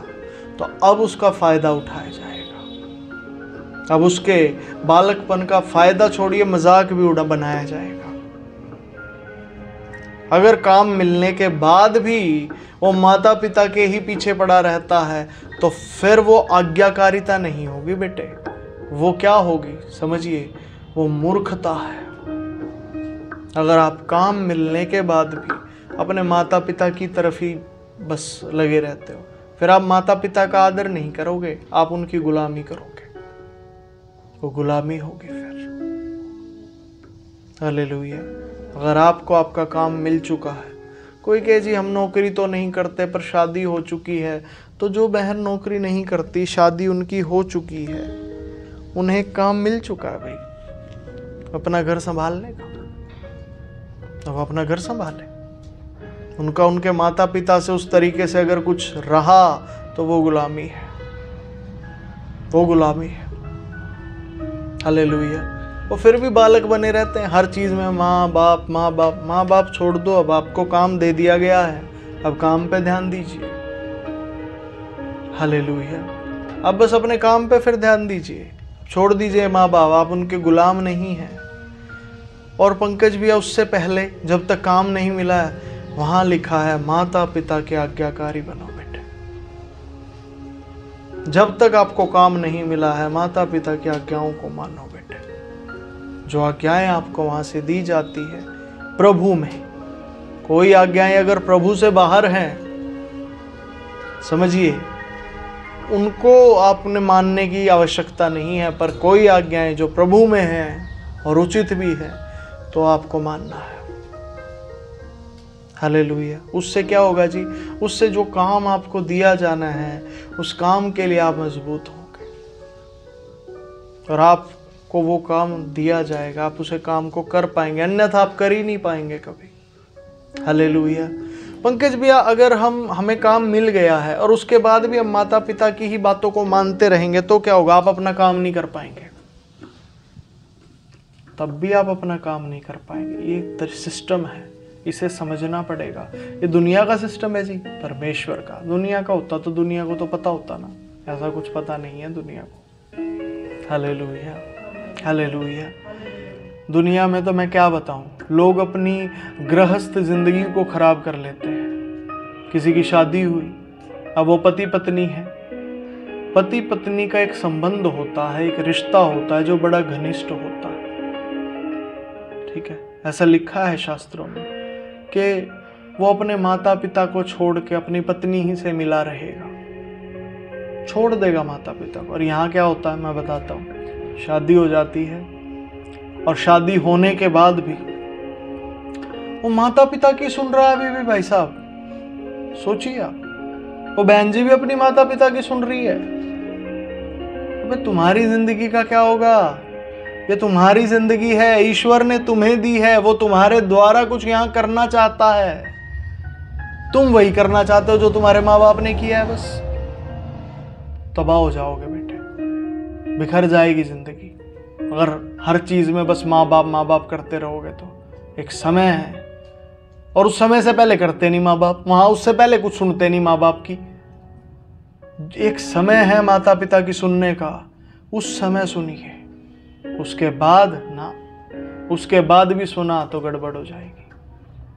तो अब उसका फायदा उठाया जाएगा। अब उसके बालकपन का फायदा छोड़िए, मजाक भी बनाया जाएगा। अगर काम मिलने के बाद भी वो माता पिता के ही पीछे पड़ा रहता है तो फिर वो आज्ञाकारिता नहीं होगी बेटे। वो क्या होगी समझिए? वो मूर्खता है। अगर आप काम मिलने के बाद भी अपने माता पिता की तरफ ही बस लगे रहते हो, फिर आप माता पिता का आदर नहीं करोगे, आप उनकी गुलामी करोगे। वो गुलामी होगी फिर। हालेलुया। अगर आपको आपका काम मिल चुका है, कोई कहे जी हम नौकरी तो नहीं करते पर शादी हो चुकी है, तो जो बहन नौकरी नहीं करती, शादी उनकी हो चुकी है, उन्हें काम मिल चुका है भाई अपना घर संभालने का, अब अपना घर संभालें। उनका उनके माता पिता से उस तरीके से अगर कुछ रहा तो वो गुलामी है, वो गुलामी है। हालेलुया। वो फिर भी बालक बने रहते हैं हर चीज़ में, माँ बाप माँ बाप माँ बाप छोड़ दो, अब आपको काम दे दिया गया है, अब काम पे ध्यान दीजिए। हालेलुया। अब बस अपने काम पे फिर ध्यान दीजिए, छोड़ दीजिए माँ बाप, आप उनके गुलाम नहीं हैं। और पंकज भैया उससे पहले जब तक काम नहीं मिला है, वहां लिखा है माता पिता के आज्ञाकारी बनो बेटे। जब तक आपको काम नहीं मिला है, माता पिता की आज्ञाओं को मानो बेटे। जो आज्ञाएं आपको वहां से दी जाती है प्रभु में, कोई आज्ञाएं अगर प्रभु से बाहर हैं, समझिए उनको आपने मानने की आवश्यकता नहीं है, पर कोई आज्ञाएं जो प्रभु में हैं और उचित भी है तो आपको मानना है। हालेलुया। उससे क्या होगा जी? उससे जो काम आपको दिया जाना है उस काम के लिए आप मजबूत होंगे और आपको वो काम दिया जाएगा, आप उसे काम को कर पाएंगे, अन्यथा आप कर ही नहीं पाएंगे कभी। हालेलुया। पंकज भैया अगर हमें काम मिल गया है और उसके बाद भी हम माता पिता की ही बातों को मानते रहेंगे तो क्या होगा? आप अपना काम नहीं कर पाएंगे, तब भी आप अपना काम नहीं कर पाएंगे। ये एक सिस्टम है, इसे समझना पड़ेगा। ये दुनिया का सिस्टम है जी, परमेश्वर का। दुनिया का होता तो दुनिया को तो पता होता ना, ऐसा कुछ पता नहीं है दुनिया को। Hallelujah hallelujah. दुनिया में तो मैं क्या बताऊं, लोग अपनी गृहस्थ जिंदगी को खराब कर लेते हैं। किसी की शादी हुई, अब वो पति पत्नी है, पति पत्नी का एक संबंध होता है, एक रिश्ता होता है जो बड़ा घनिष्ठ होता है, ठीक है। ऐसा लिखा है शास्त्रों में कि वो अपने माता पिता को छोड़ के अपनी पत्नी ही से मिला रहेगा, छोड़ देगा माता पिता को। और यहाँ क्या होता है मैं बताता हूँ, शादी हो जाती है और शादी होने के बाद भी वो माता पिता की सुन रहा है अभी भी। भाई साहब सोचिए आप, वो बहन जी भी अपनी माता पिता की सुन रही है। अबे तुम्हारी जिंदगी का क्या होगा? ये तुम्हारी जिंदगी है, ईश्वर ने तुम्हें दी है, वो तुम्हारे द्वारा कुछ यहाँ करना चाहता है, तुम वही करना चाहते हो जो तुम्हारे माँ बाप ने किया है। बस तबाह हो जाओगे बेटे, बिखर जाएगी जिंदगी अगर हर चीज में बस माँ बाप करते रहोगे तो। एक समय है, और उस समय से पहले करते नहीं माँ बाप, वहां उससे पहले कुछ सुनते नहीं माँ बाप की। एक समय है माता पिता की सुनने का, उस समय सुनिए, उसके बाद ना, उसके बाद भी सुना तो गड़बड़ हो जाएगी।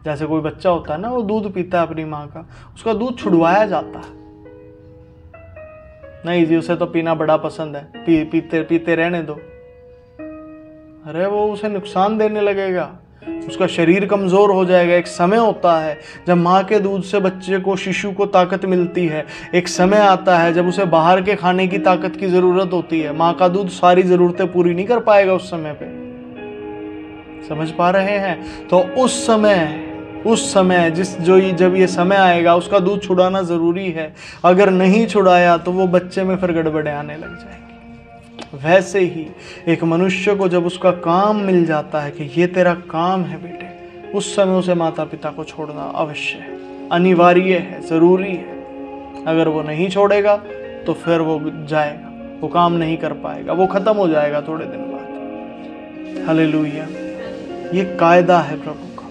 जैसे कोई बच्चा होता है ना, वो दूध पीता है अपनी माँ का, उसका दूध छुड़वाया जाता है। नहीं जी उसे तो पीना बड़ा पसंद है, पीते पीते रहने दो। अरे वो उसे नुकसान देने लगेगा, उसका शरीर कमजोर हो जाएगा। एक समय होता है जब माँ के दूध से बच्चे को, शिशु को ताकत मिलती है। एक समय आता है जब उसे बाहर के खाने की ताकत की जरूरत होती है। माँ का दूध सारी जरूरतें पूरी नहीं कर पाएगा उस समय पे, समझ पा रहे हैं? तो उस समय जब ये समय आएगा, उसका दूध छुड़ाना जरूरी है। अगर नहीं छुड़ाया तो वो बच्चे में फिर गड़बड़े आने लग जाएंगी। वैसे ही एक मनुष्य को जब उसका काम मिल जाता है कि ये तेरा काम है बेटे, उस समय उसे माता पिता को छोड़ना अवश्य है, अनिवार्य है, जरूरी है। अगर वो नहीं छोड़ेगा तो फिर वो जाएगा, वो काम नहीं कर पाएगा, वो खत्म हो जाएगा थोड़े दिन बाद। हालेलुया। ये कायदा है प्रभु का।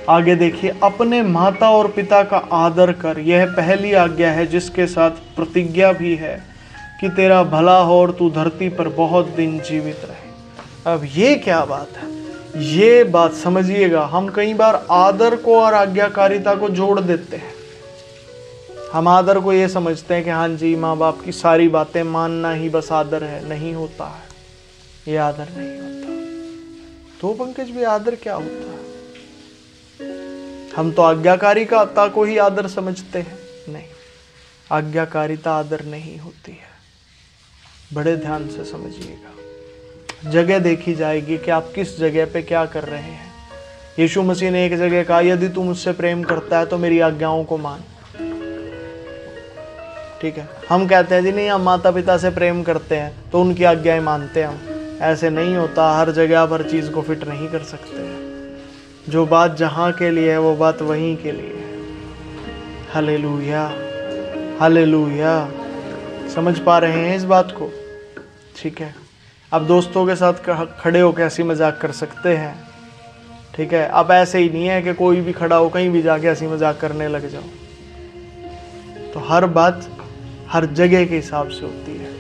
आगे देखिए, अपने माता और पिता का आदर कर, यह पहली आज्ञा है जिसके साथ प्रतिज्ञा भी है कि तेरा भला हो और तू धरती पर बहुत दिन जीवित रहे। अब ये क्या बात है? ये बात समझिएगा, हम कई बार आदर को और आज्ञाकारिता को जोड़ देते हैं। हम आदर को ये समझते हैं कि हाँ जी माँ बाप की सारी बातें मानना ही बस आदर है। नहीं होता है, ये आदर नहीं होता। तो पंकज भी आदर क्या होता है? हम तो आज्ञाकारिता को ही आदर समझते हैं। नहीं, आज्ञाकारिता आदर नहीं होती है। बड़े ध्यान से समझिएगा, जगह देखी जाएगी कि आप किस जगह पे क्या कर रहे हैं। यीशु मसीह ने एक जगह कहा, यदि तू मुझसे प्रेम करता है तो मेरी आज्ञाओं को मान। ठीक है, हम कहते हैं जी नहीं, हम माता पिता से प्रेम करते हैं तो उनकी आज्ञाएं मानते हैं हम। ऐसे नहीं होता, हर जगह आप हर चीज को फिट नहीं कर सकते हैं। जो बात जहाँ के लिए है वो बात वहीं के लिए है। Hallelujah, hallelujah. समझ पा रहे हैं इस बात को? ठीक है, आप दोस्तों के साथ खड़े होकर हंसी मजाक कर सकते हैं, ठीक है। अब ऐसे ही नहीं है कि कोई भी खड़ा हो कहीं भी जाके हंसी मजाक करने लग जाओ। तो हर बात हर जगह के हिसाब से होती है,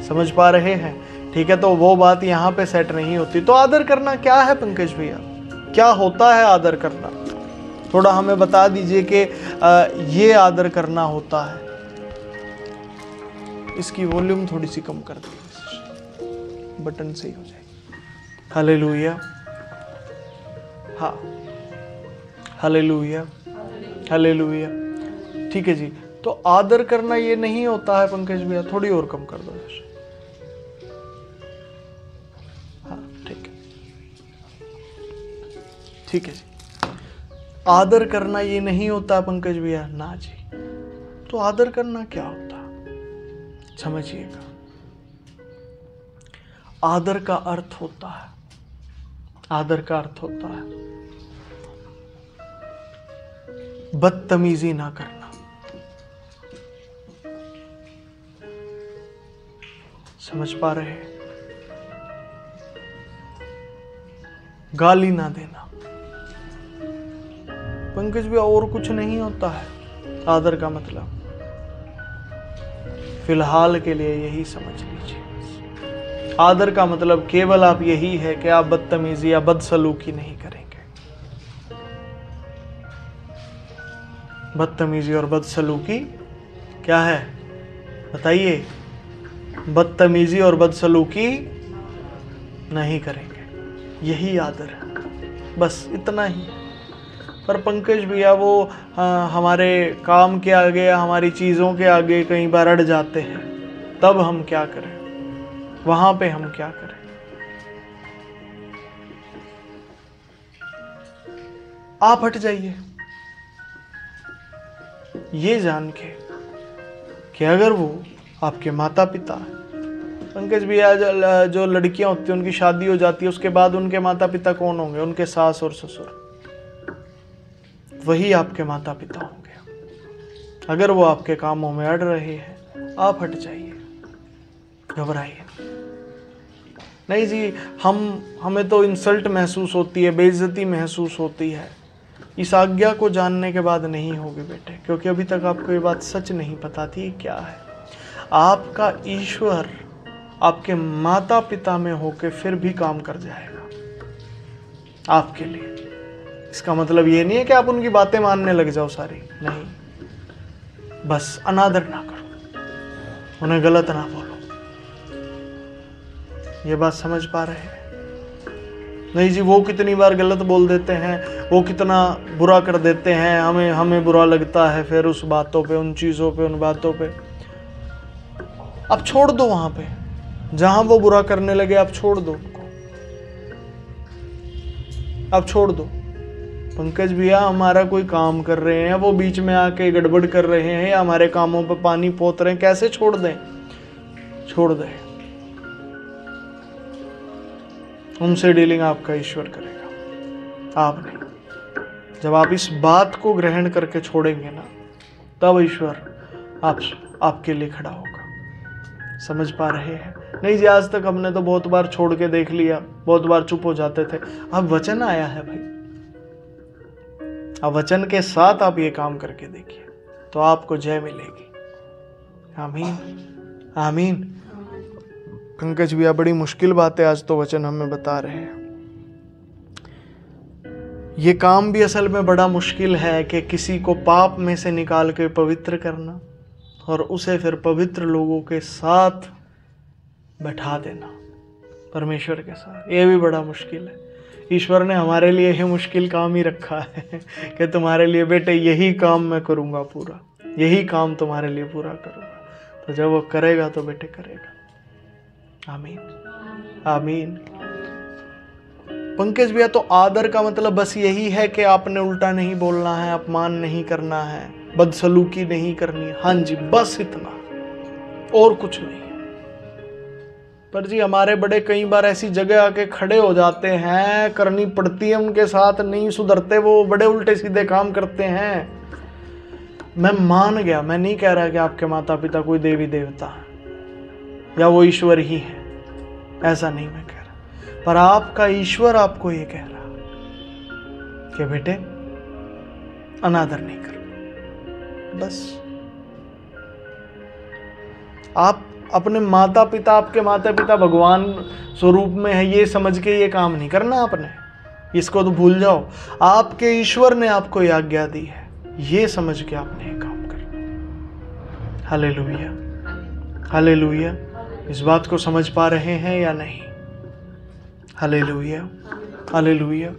समझ पा रहे हैं? ठीक है, तो वो बात यहाँ पे सेट नहीं होती। तो आदर करना क्या है पंकज भैया, क्या होता है आदर करना? थोड़ा हमें बता दीजिए कि ये आदर करना होता है। इसकी वॉल्यूम थोड़ी सी कम कर दीजिए, बटन से ही हो जाएगी। हालेलुया, हाँ, हालेलुया, हालेलुया। ठीक है जी, तो आदर करना ये नहीं होता है पंकज भैया, थोड़ी और कम कर दो। हाँ ठीक है, ठीक है जी। आदर करना ये नहीं होता पंकज भैया, ना जी। तो आदर करना क्या होता है समझिएगा। आदर का अर्थ होता है, आदर का अर्थ होता है बदतमीजी ना करना, समझ पा रहे हैं? गाली ना देना पंकज भैया, और कुछ नहीं होता है आदर का मतलब। फिलहाल के लिए यही समझ लीजिए, आदर का मतलब केवल आप यही है कि आप बदतमीजी या बदसलूकी नहीं करेंगे। बदतमीजी और बदसलूकी क्या है बताइए? बदतमीजी और बदसलूकी नहीं करेंगे, यही आदर है, बस इतना ही। पर पंकज भैया वो हमारे काम के आगे, हमारी चीज़ों के आगे कई बार अड़ जाते हैं, तब हम क्या करें? वहां पे हम क्या करें? आप हट जाइए, ये जान के कि अगर वो आपके माता पिता हैं। पंकज भैया, जो लड़कियां होती हैं उनकी शादी हो जाती है, उसके बाद उनके माता पिता कौन होंगे? उनके सास और ससुर, वही आपके माता पिता होंगे। अगर वो आपके कामों में अड़ रहे हैं, आप हट जाइए, घबराइए नहीं जी। हमें तो इंसल्ट महसूस होती है, बेइज्जती महसूस होती है। इस आज्ञा को जानने के बाद नहीं होगी बेटे, क्योंकि अभी तक आपको ये बात सच नहीं पता थी क्या है। आपका ईश्वर आपके माता पिता में होके फिर भी काम कर जाएगा आपके लिए। इसका मतलब ये नहीं है कि आप उनकी बातें मानने लग जाओ सारी, नहीं। बस अनादर ना करो, उन्हें गलत ना बोलो। ये बात समझ पा रहे हैं? नहीं जी, वो कितनी बार गलत बोल देते हैं, वो कितना बुरा कर देते हैं, हमें बुरा लगता है फिर उस बातों पे, उन चीज़ों पे, उन बातों पे। आप छोड़ दो, वहां पे जहां वो बुरा करने लगे आप छोड़ दो उनको, आप छोड़ दो। पंकज भैया, हमारा कोई काम कर रहे हैं, वो बीच में आके गड़बड़ कर रहे हैं या हमारे कामों पे पानी पोत रहे हैं, कैसे छोड़ दें? छोड़ दें। उनसे डीलिंग आपका ईश्वर करेगा, आप नहीं। जब आप इस बात को ग्रहण करके छोड़ेंगे ना, तब ईश्वर आपके लिए खड़ा होगा। समझ पा रहे हैं? नहीं जी, आज तक हमने तो बहुत बार छोड़ के देख लिया, बहुत बार चुप हो जाते थे। अब वचन आया है भाई, अब वचन के साथ आप ये काम करके देखिए, तो आपको जय मिलेगी। आमीन, आमीन। पंकज भैया, बड़ी मुश्किल बात है आज तो वचन हमें बता रहे हैं। ये काम भी असल में बड़ा मुश्किल है कि किसी को पाप में से निकाल के पवित्र करना और उसे फिर पवित्र लोगों के साथ बैठा देना, परमेश्वर के साथ। ये भी बड़ा मुश्किल है। ईश्वर ने हमारे लिए ये मुश्किल काम ही रखा है कि तुम्हारे लिए बेटे यही काम मैं करूँगा पूरा, यही काम तुम्हारे लिए पूरा करूँगा। तो जब वो करेगा तो बेटे करेगा। आमीन, आमीन। पंकज भैया, तो आदर का मतलब बस यही है कि आपने उल्टा नहीं बोलना है, अपमान नहीं करना है, बदसलूकी नहीं करनी है। हाँ जी, बस इतना, और कुछ नहीं है। पर जी हमारे बड़े कई बार ऐसी जगह आके खड़े हो जाते हैं, करनी पड़ती है उनके साथ, नहीं सुधरते वो, बड़े उल्टे सीधे काम करते हैं। मैं मान गया, मैं नहीं कह रहा कि आपके माता पिता कोई देवी देवता है या वो ईश्वर ही है, ऐसा नहीं मैं कह रहा, पर आपका ईश्वर आपको ये कह रहा कि बेटे अनादर नहीं कर। बस आप अपने माता पिता, आपके माता पिता भगवान स्वरूप में है ये समझ के ये काम नहीं करना आपने, इसको तो भूल जाओ। आपके ईश्वर ने आपको ये आज्ञा दी है, ये समझ के आपने ये काम करना। Hallelujah, hallelujah. इस बात को समझ पा रहे हैं या नहीं? Hallelujah, hallelujah.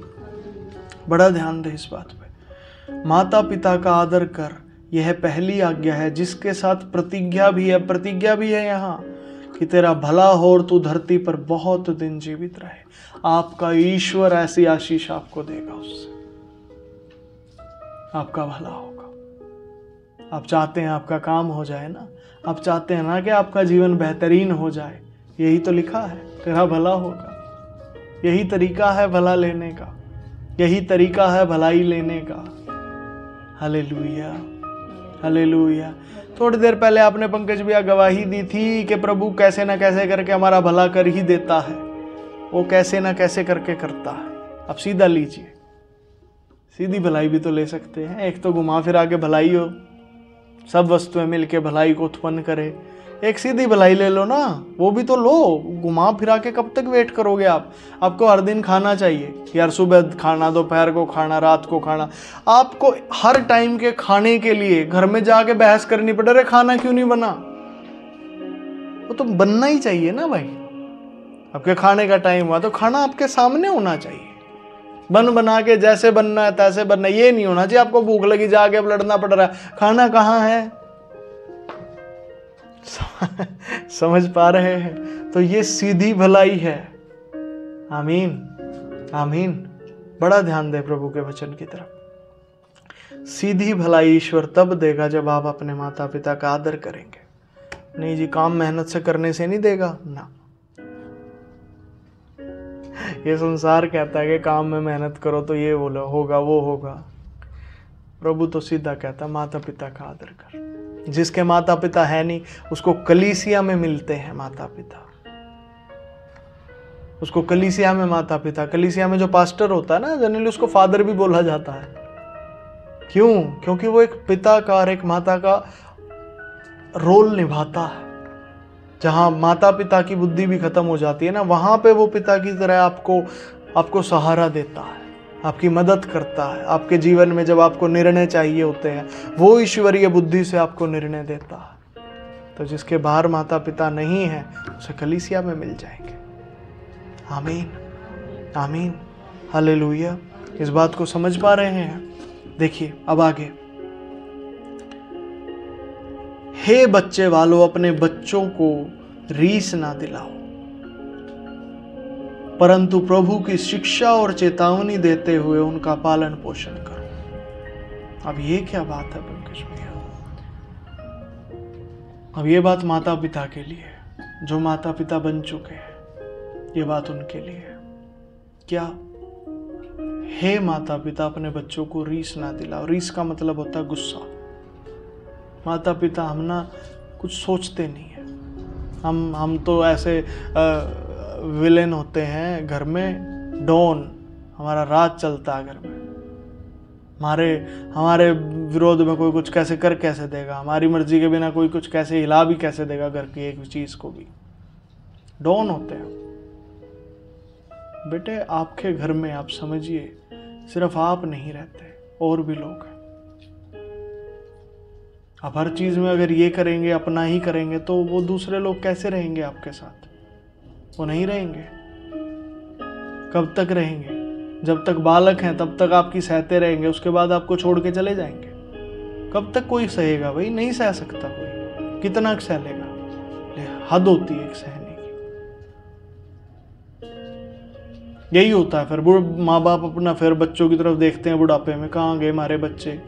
बड़ा ध्यान दे इस बात पे। माता पिता का आदर कर, यह पहली आज्ञा है जिसके साथ प्रतिज्ञा भी है। प्रतिज्ञा भी है यहाँ कि तेरा भला हो और तू धरती पर बहुत दिन जीवित रहे। आपका ईश्वर ऐसी आशीष आपको देगा, उससे आपका भला होगा। आप चाहते हैं आपका काम हो जाए ना, आप चाहते हैं ना कि आपका जीवन बेहतरीन हो जाए, यही तो लिखा है, तेरा भला होगा। यही तरीका है भला लेने का, यही तरीका है भलाई लेने का। Hallelujah, hallelujah. थोड़ी देर पहले आपने पंकज भैया गवाही दी थी कि प्रभु कैसे ना कैसे करके हमारा भला कर ही देता है, वो कैसे ना कैसे करके करता है। अब सीधा लीजिए, सीधी भलाई भी तो ले सकते हैं। एक तो घुमा फिरा के भलाई हो, सब वस्तुएं मिलके भलाई को उत्पन्न करे, एक सीधी भलाई ले लो ना, वो भी तो लो। घुमा फिरा के कब तक वेट करोगे आप? आपको हर दिन खाना चाहिए यार, सुबह खाना, दोपहर को खाना, रात को खाना। आपको हर टाइम के खाने के लिए घर में जाके बहस करनी पड़े, अरे खाना क्यों नहीं बना? वो तो बनना ही चाहिए ना भाई। आपके खाने का टाइम हुआ तो खाना आपके सामने होना चाहिए, बना के जैसे बनना है तैसे बनना। ये नहीं होना चाहिए आपको भूख लगी जाके अब लड़ना पड़ रहा है, खाना कहाँ है। समझ पा रहे हैं? तो ये सीधी भलाई है। आमीन, आमीन। बड़ा ध्यान दे प्रभु के वचन की तरफ। सीधी भलाई ईश्वर तब देगा जब आप अपने माता पिता का आदर करेंगे। नहीं जी, काम मेहनत से करने से नहीं देगा ना। ये संसार कहता है कि काम में मेहनत करो तो ये बोलो होगा, वो होगा। प्रभु तो सीधा कहता माता पिता का आदर कर। जिसके माता पिता है नहीं, उसको कलीसिया में मिलते हैं माता पिता, उसको कलीसिया में माता पिता, कलीसिया में जो पास्टर होता है ना, जनरली उसको फादर भी बोला जाता है। क्यों? क्योंकि वो एक पिता का और एक माता का रोल निभाता है। जहां माता पिता की बुद्धि भी खत्म हो जाती है ना, वहां पे वो पिता की तरह आपको सहारा देता है, आपकी मदद करता है। आपके जीवन में जब आपको निर्णय चाहिए होते हैं, वो ईश्वरीय बुद्धि से आपको निर्णय देता है। तो जिसके बाहर माता पिता नहीं है, उसे कलीसिया में मिल जाएंगे। आमीन, आमीन, हालेलुया। इस बात को समझ पा रहे हैं? देखिए अब आगे, हे बच्चे वालों, अपने बच्चों को रीस ना दिलाओ, परंतु प्रभु की शिक्षा और चेतावनी देते हुए उनका पालन पोषण करो। अब ये क्या बात है पंकज भैया? अब ये बात माता पिता के लिए, जो माता पिता बन चुके हैं, ये बात उनके लिए है। क्या? हे माता पिता, अपने बच्चों को रीस ना दिलाओ। रीस का मतलब होता है गुस्सा। माता पिता हम ना कुछ सोचते नहीं है, हम तो ऐसे विलेन होते हैं घर में, डॉन, हमारा राज चलता है घर में। हमारे विरोध में कोई कुछ कैसे देगा, हमारी मर्जी के बिना कोई कुछ कैसे हिला भी कैसे देगा घर की एक चीज को भी। डॉन होते हैं बेटे। आपके घर में आप समझिए सिर्फ आप नहीं रहते, और भी लोग हैं। आप हर चीज में अगर ये करेंगे, अपना ही करेंगे, तो वो दूसरे लोग कैसे रहेंगे आपके साथ? वो नहीं रहेंगे। कब तक रहेंगे? जब तक बालक हैं तब तक आपकी सहते रहेंगे, उसके बाद आपको छोड़ के चले जाएंगे। कब तक कोई सहेगा भाई? नहीं सह सकता कोई। कितना सह लेगा? हद होती है एक सहने की। यही होता है फिर माँ बाप अपना फिर बच्चों की तरफ देखते हैं बुढ़ापे में, कहाँ गए हमारे बच्चे,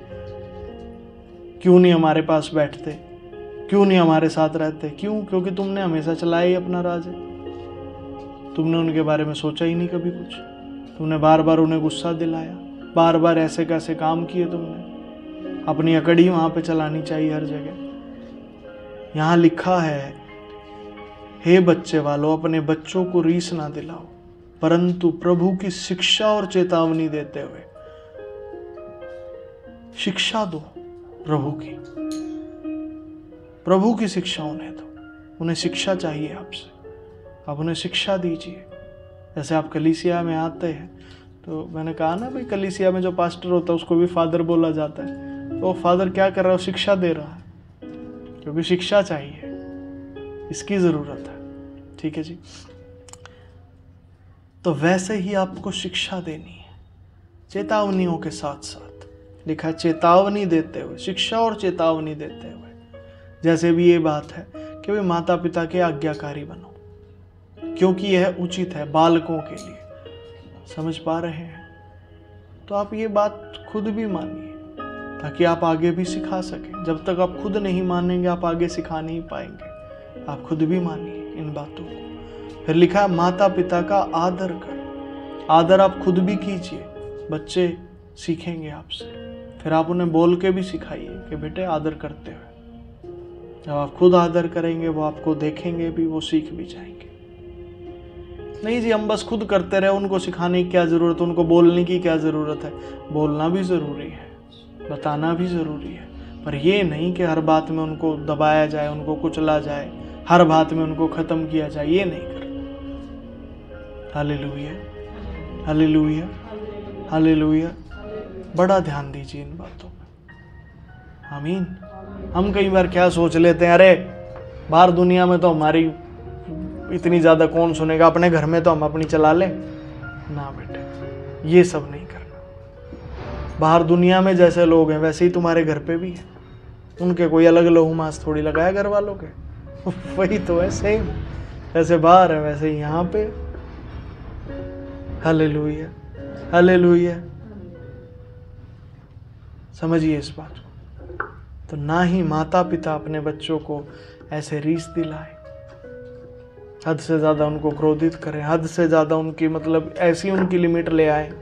क्यों नहीं हमारे पास बैठते, क्यों नहीं हमारे साथ रहते? क्यों? क्योंकि तुमने हमेशा चलाया ही अपना राज है। तुमने उनके बारे में सोचा ही नहीं कभी कुछ। तुमने बार बार उन्हें गुस्सा दिलाया, बार बार ऐसे कैसे काम किए तुमने। अपनी अकड़ी वहाँ पे चलानी चाहिए हर जगह। यहाँ लिखा है, हे बच्चे वालों, अपने बच्चों को रीस ना दिलाओ, परंतु प्रभु की शिक्षा और चेतावनी देते हुए शिक्षा दो। प्रभु की शिक्षा उन्हें दो। उन्हें शिक्षा चाहिए आपसे, आप उन्हें शिक्षा दीजिए। जैसे आप कलीसिया में आते हैं, तो मैंने कहा ना भाई, कलीसिया में जो पास्टर होता है उसको भी फादर बोला जाता है। तो फादर क्या कर रहा है? शिक्षा दे रहा है, क्योंकि शिक्षा चाहिए, इसकी ज़रूरत है। ठीक है जी। तो वैसे ही आपको शिक्षा देनी है, चेतावनियों के साथ साथ। लिखा है चेतावनी देते हुए, शिक्षा और चेतावनी देते हुए। जैसे भी ये बात है कि वे माता पिता के आज्ञाकारी बनो, क्योंकि यह उचित है बालकों के लिए। समझ पा रहे हैं? तो आप ये बात खुद भी मानिए, ताकि आप आगे भी सिखा सकें। जब तक आप खुद नहीं मानेंगे, आप आगे सिखा नहीं पाएंगे। आप खुद भी मानिए इन बातों को। फिर लिखा है माता पिता का आदर कर। आदर आप खुद भी कीजिए, बच्चे सीखेंगे आपसे। फिर आप उन्हें बोल के भी सिखाइए कि बेटे आदर करते हुए। जब आप खुद आदर करेंगे, वो आपको देखेंगे भी, वो सीख भी जाएंगे। नहीं जी, हम बस खुद करते रहे, उनको सिखाने की क्या ज़रूरत, उनको बोलने की क्या ज़रूरत है। बोलना भी ज़रूरी है, बताना भी ज़रूरी है, पर ये नहीं कि हर बात में उनको दबाया जाए, उनको कुचला जाए, हर बात में उनको ख़त्म किया जाए। ये नहीं करना। Hallelujah, hallelujah, hallelujah. बड़ा ध्यान दीजिए इन बातों में। आमीन। हम कई बार क्या सोच लेते हैं, अरे बाहर दुनिया में तो हमारी इतनी ज़्यादा कौन सुनेगा, अपने घर में तो हम अपनी चला लें ना। बेटे ये सब नहीं करना। बाहर दुनिया में जैसे लोग हैं वैसे ही तुम्हारे घर पे भी है। उनके कोई अलग लहू मांस थोड़ी लगाया घर वालों के, वही तो है सेम। जैसे बाहर है वैसे ही यहाँ पे। Hallelujah, hallelujah. समझिए इस बात को। तो ना ही माता पिता अपने बच्चों को ऐसे रीस दिलाए, हद से ज़्यादा उनको क्रोधित करें, हद से ज़्यादा उनकी मतलब ऐसी उनकी लिमिट ले आए।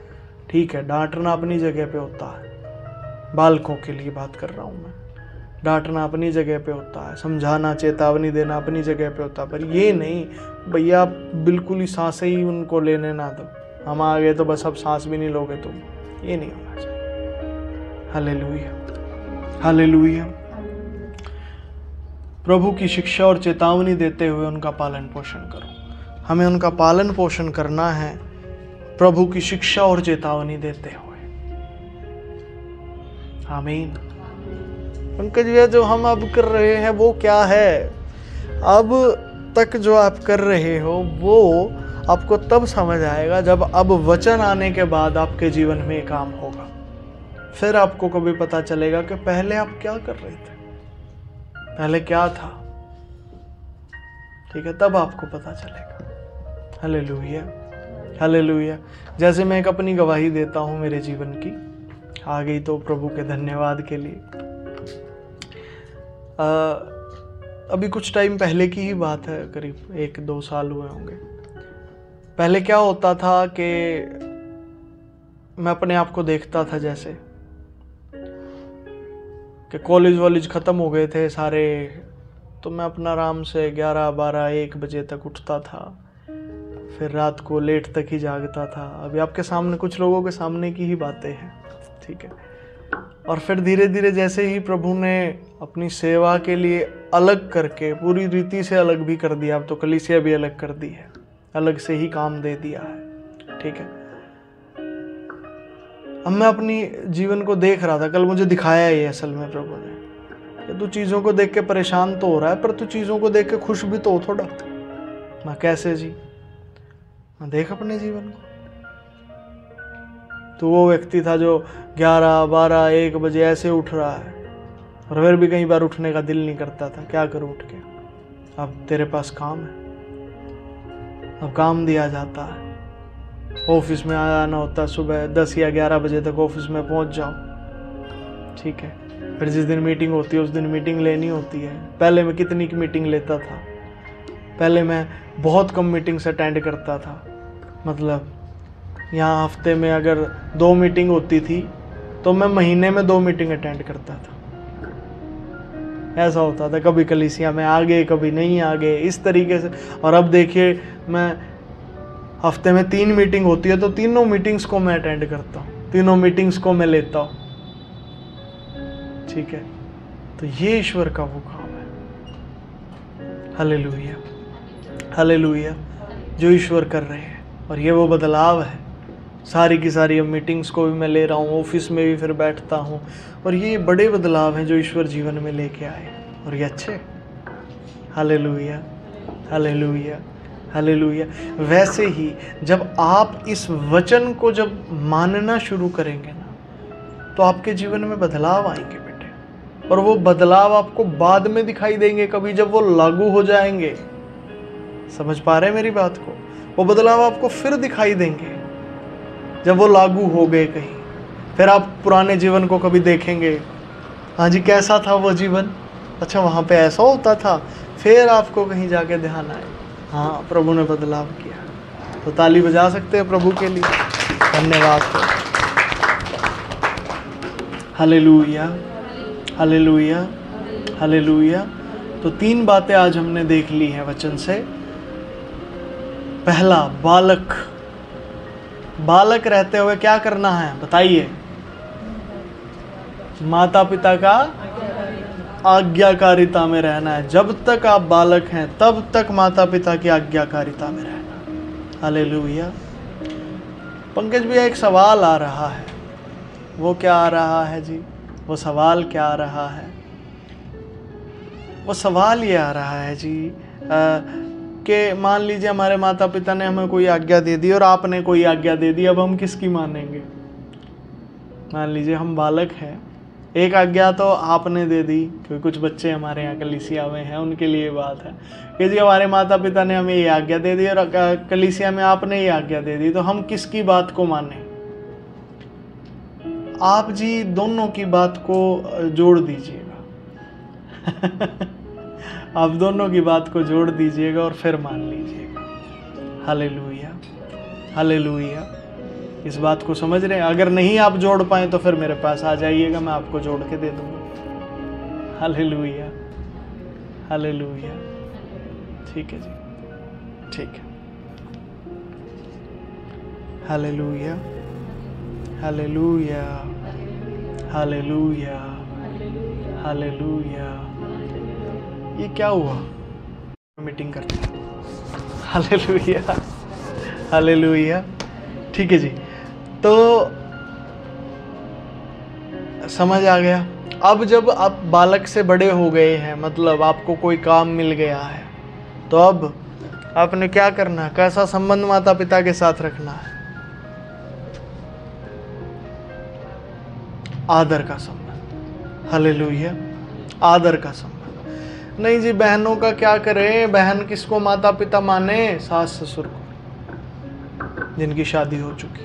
ठीक है, डांटना अपनी जगह पे होता है, बालकों के लिए बात कर रहा हूँ मैं। डांटना अपनी जगह पे होता है, समझाना चेतावनी देना अपनी जगह पे होता है, पर ये नहीं भैया बिल्कुल ही सांसें ही उनको लेने ना दो। हम आ गए तो बस अब सांस भी नहीं लोगे तुम, ये नहीं होना चाहिए। Hallelujah, hallelujah. प्रभु की शिक्षा और चेतावनी देते हुए उनका पालन पोषण करो। हमें उनका पालन पोषण करना है प्रभु की शिक्षा और चेतावनी देते हुए। आमीन। पंकज भैया, जो हम अब कर रहे हैं वो क्या है? अब तक जो आप कर रहे हो वो आपको तब समझ आएगा जब अब वचन आने के बाद आपके जीवन में काम होगा। फिर आपको कभी पता चलेगा कि पहले आप क्या कर रहे थे, पहले क्या था। ठीक है, तब आपको पता चलेगा। Hallelujah, hallelujah. जैसे मैं एक अपनी गवाही देता हूँ मेरे जीवन की, आ गई तो प्रभु के धन्यवाद के लिए। अभी कुछ टाइम पहले की ही बात है, करीब 1-2 साल हुए होंगे। पहले क्या होता था कि मैं अपने आप को देखता था जैसे कि कॉलेज वॉलेज ख़त्म हो गए थे सारे, तो मैं अपना आराम से 11-12-1 बजे तक उठता था, फिर रात को लेट तक ही जागता था। अभी आपके सामने कुछ लोगों के सामने की ही बातें हैं। ठीक है, और फिर धीरे धीरे जैसे ही प्रभु ने अपनी सेवा के लिए अलग करके पूरी रीति से अलग भी कर दिया, अब तो कलीसिया भी अलग कर दी है, अलग से ही काम दे दिया है। ठीक है, अब मैं अपनी जीवन को देख रहा था, कल मुझे दिखाया ये असल में प्रभु ने कि तू चीज़ों को देख के परेशान तो हो रहा है, पर तू चीज़ों को देख के खुश भी तो हो थोड़ा। मैं कैसे जी? मैं देख अपने जीवन को। तो वो व्यक्ति था जो 11-12-1 बजे ऐसे उठ रहा है, और फिर भी कई बार उठने का दिल नहीं करता था। क्या करूं उठ के? अब तेरे पास काम है, अब काम दिया जाता है। ऑफिस में आना होता है, सुबह 10 या 11 बजे तक ऑफिस में पहुंच जाओ। ठीक है, फिर जिस दिन मीटिंग होती है उस दिन मीटिंग लेनी होती है। पहले मैं कितनी की मीटिंग लेता था, पहले मैं बहुत कम मीटिंग्स अटेंड करता था, मतलब यहाँ हफ्ते में अगर 2 मीटिंग होती थी तो मैं महीने में 2 मीटिंग अटेंड करता था। ऐसा होता था, कभी कलीसिया में आ गए, कभी नहीं आ गए, इस तरीके से। और अब देखिए, मैं हफ्ते में 3 मीटिंग होती है तो तीनों मीटिंग्स को मैं अटेंड करता हूँ, तीनों मीटिंग्स को मैं लेता हूँ। ठीक है, तो ये ईश्वर का वो काम है। हालेलुया, हालेलुया, जो ईश्वर कर रहे हैं। और ये वो बदलाव है। सारी की सारी अब मीटिंग्स को भी मैं ले रहा हूँ, ऑफिस में भी फिर बैठता हूँ, और ये बड़े बदलाव हैं जो ईश्वर जीवन में लेके आए, और ये अच्छे। Hallelujah, hallelujah, hallelujah. वैसे ही जब आप इस वचन को जब मानना शुरू करेंगे ना, तो आपके जीवन में बदलाव आएंगे बेटे, और वो बदलाव आपको बाद में दिखाई देंगे, कभी जब वो लागू हो जाएंगे। समझ पा रहे हैं मेरी बात को? वो बदलाव आपको फिर दिखाई देंगे जब वो लागू हो गए कहीं। फिर आप पुराने जीवन को कभी देखेंगे, हाँ जी कैसा था वो जीवन, अच्छा वहाँ पे ऐसा होता था, फिर आपको कहीं जाके ध्यान आए, हाँ प्रभु ने बदलाव किया। तो ताली बजा सकते हैं प्रभु के लिए, धन्यवाद। Hallelujah, hallelujah, hallelujah. तो 3 बातें आज हमने देख ली हैं वचन से। पहला, बालक रहते हुए क्या करना है बताइए? माता पिता का आज्ञाकारिता में रहना है। जब तक आप बालक हैं तब तक माता पिता की आज्ञाकारिता में रहना। हालेलुया। पंकज भैया, एक सवाल आ रहा है, वो क्या आ रहा है जी? वो सवाल क्या आ रहा है? वो सवाल ये आ रहा है जी कि मान लीजिए हमारे माता पिता ने हमें कोई आज्ञा दे दी और आपने कोई आज्ञा दे दी, अब हम किसकी मानेंगे? मान लीजिए हम बालक हैं, एक आज्ञा तो आपने दे दी, क्योंकि कुछ बच्चे हमारे यहाँ कलीसिया में हैं, उनके लिए बात है कि जी हमारे माता पिता ने हमें ये आज्ञा दे दी और कलीसिया में आपने ये आज्ञा दे दी, तो हम किसकी बात को माने? आप जी दोनों की बात को जोड़ दीजिएगा। आप दोनों की बात को जोड़ दीजिएगा और फिर मान लीजिएगा। Hallelujah, hallelujah. इस बात को समझ रहे हैं? अगर नहीं आप जोड़ पाए तो फिर मेरे पास आ जाइएगा, मैं आपको जोड़ के दे दूंगा। Hallelujah, hallelujah. ठीक है जी, ठीक है। Hallelujah, hallelujah, hallelujah, hallelujah. ये क्या हुआ? मीटिंग करते हैं। Hallelujah, hallelujah. ठीक है जी, तो समझ आ गया। अब जब आप बालक से बड़े हो गए हैं, मतलब आपको कोई काम मिल गया है, तो अब आपने क्या करना है? कैसा संबंध माता पिता के साथ रखना है? आदर का संबंध। हालेलुया, आदर का संबंध। नहीं जी, बहनों का क्या करें? बहन किसको माता पिता माने? सास ससुर को, जिनकी शादी हो चुकी,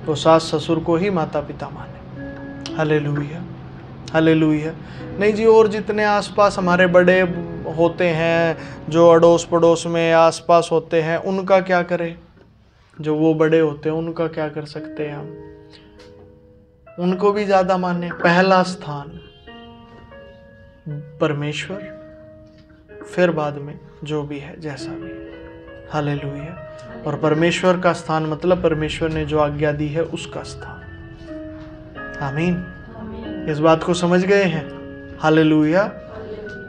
तो सास ससुर को ही माता पिता माने। Hallelujah, hallelujah. नहीं जी, और जितने आसपास हमारे बड़े होते हैं, जो अड़ोस पड़ोस में आसपास होते हैं, उनका क्या करें? जो वो बड़े होते हैं उनका क्या कर सकते हैं हम? उनको भी ज़्यादा माने। पहला स्थान परमेश्वर, फिर बाद में जो भी है, जैसा भी है। हालेलुया। और परमेश्वर का स्थान मतलब परमेश्वर ने जो आज्ञा दी है उसका स्थान। आमीन। इस बात को समझ गए हैं? हालेलुया।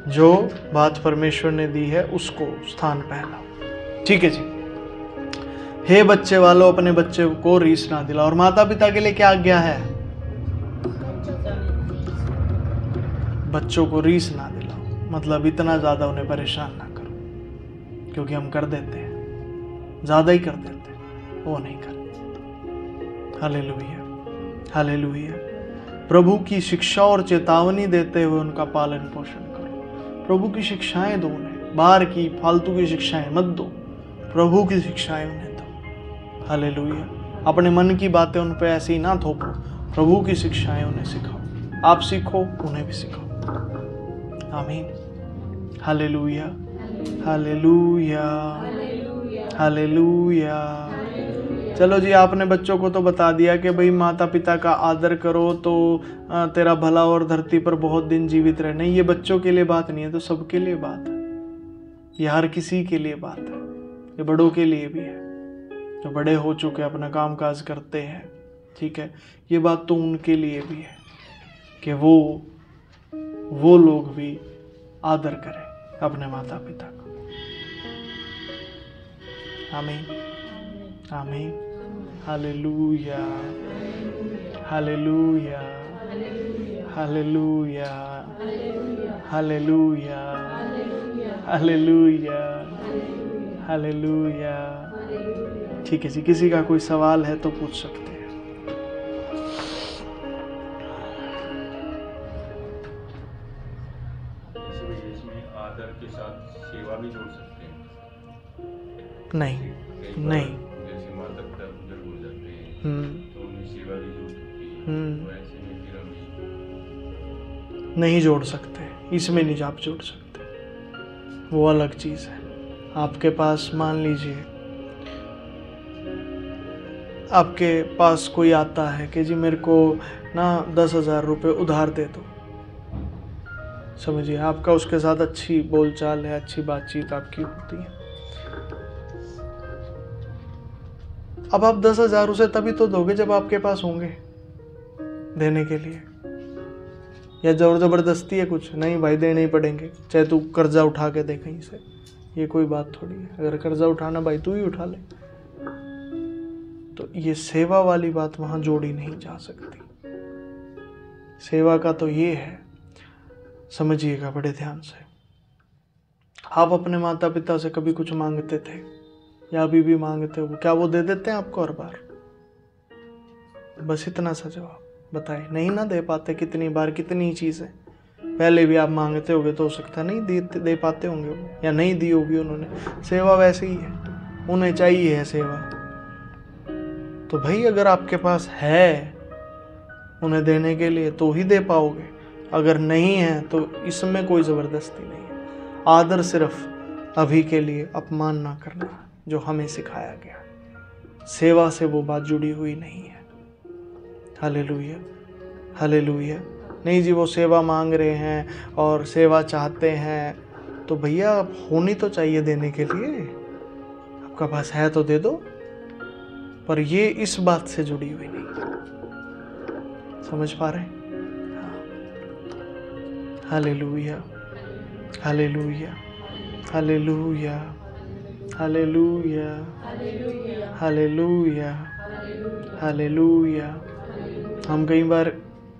जो बात परमेश्वर ने दी है उसको स्थान पहला। ठीक है जी। हे बच्चे वालों, अपने बच्चे को रीस ना दिलाओ। और माता पिता के लिए क्या आज्ञा है? बच्चों को रीस ना दिलाओ, मतलब इतना ज़्यादा उन्हें परेशान ना करो, क्योंकि हम कर देते हैं, ज़्यादा ही कर देते हैं, वो नहीं करते। Hallelujah, hallelujah. प्रभु की शिक्षा और चेतावनी देते हुए उनका पालन पोषण करो। प्रभु की शिक्षाएं दो उन्हें, बाहर की फालतू की शिक्षाएं मत दो, प्रभु की शिक्षाएं उन्हें दो। हालेलुया। अपने मन की बातें उन पर ऐसे ही ना थोपो, प्रभु की शिक्षाएं उन्हें सिखाओ। आप सीखो, उन्हें भी सिखाओ। आमीन। Hallelujah, hallelujah, hallelujah. चलो जी, आपने बच्चों को तो बता दिया कि भाई माता पिता का आदर करो तो तेरा भला और धरती पर बहुत दिन जीवित रहे। नहीं, ये बच्चों के लिए बात नहीं है, तो सबके लिए बात है। ये हर किसी के लिए बात है। ये बड़ों के लिए भी है, जो बड़े हो चुके अपना काम काज करते हैं। ठीक है, ये बात तो उनके लिए भी है कि वो लोग भी आदर करें अपने माता पिता का। आमीन, आमीन, hallelujah, hallelujah, hallelujah, hallelujah, hallelujah, hallelujah. ठीक है जी, किसी का कोई सवाल है तो पूछ सकते हैं। इसमें आदर के साथ सेवा भी जोड़ सकते हैं? नहीं, नहीं। जैसे माता पिता बुजुर्ग हो जाते हैं तो उनकी सेवा भी जोड़ सकती है, तो ऐसे में फिर हम नहीं जोड़ सकते, इसमें नहीं आप जोड़ सकते, वो अलग चीज़ है। आपके पास मान लीजिए आपके पास कोई आता है कि जी मेरे को ना 10,000 रुपये उधार दे दो, समझिए आपका उसके साथ अच्छी बोलचाल है, अच्छी बातचीत आपकी होती है। अब आप 10,000 उसे तभी तो दोगे जब आपके पास होंगे देने के लिए, या जोर जबरदस्ती है कुछ? नहीं भाई, देने ही पड़ेंगे, चाहे तू कर्जा उठा के दे कहीं से। ये कोई बात थोड़ी है। अगर कर्जा उठाना भाई तू ही उठा ले। तो ये सेवा वाली बात वहां जोड़ी नहीं जा सकती। सेवा का तो ये है, समझिएगा बड़े ध्यान से, आप अपने माता पिता से कभी कुछ मांगते थे या अभी भी मांगते हो, क्या वो दे देते हैं आपको हर बार? बस इतना सा जवाब बताए। नहीं ना दे पाते, कितनी बार, कितनी चीजें पहले भी आप मांगते होगे तो हो सकता है नहीं दे पाते होंगे वो, या नहीं दी होगी उन्होंने। सेवा वैसे ही है, उन्हें चाहिए है सेवा। तो भाई अगर आपके पास है उन्हें देने के लिए तो ही दे पाओगे, अगर नहीं है तो इसमें कोई ज़बरदस्ती नहीं है। आदर सिर्फ अभी के लिए, अपमान ना करना, जो हमें सिखाया गया। सेवा से वो बात जुड़ी हुई नहीं है। Hallelujah, hallelujah. नहीं जी, वो सेवा मांग रहे हैं और सेवा चाहते हैं, तो भैया होनी तो चाहिए देने के लिए। आपका पास है तो दे दो, पर ये इस बात से जुड़ी हुई नहीं। समझ पा रहे हैं? Hallelujah, hallelujah, hallelujah, hallelujah, hallelujah, hallelujah. हम कई बार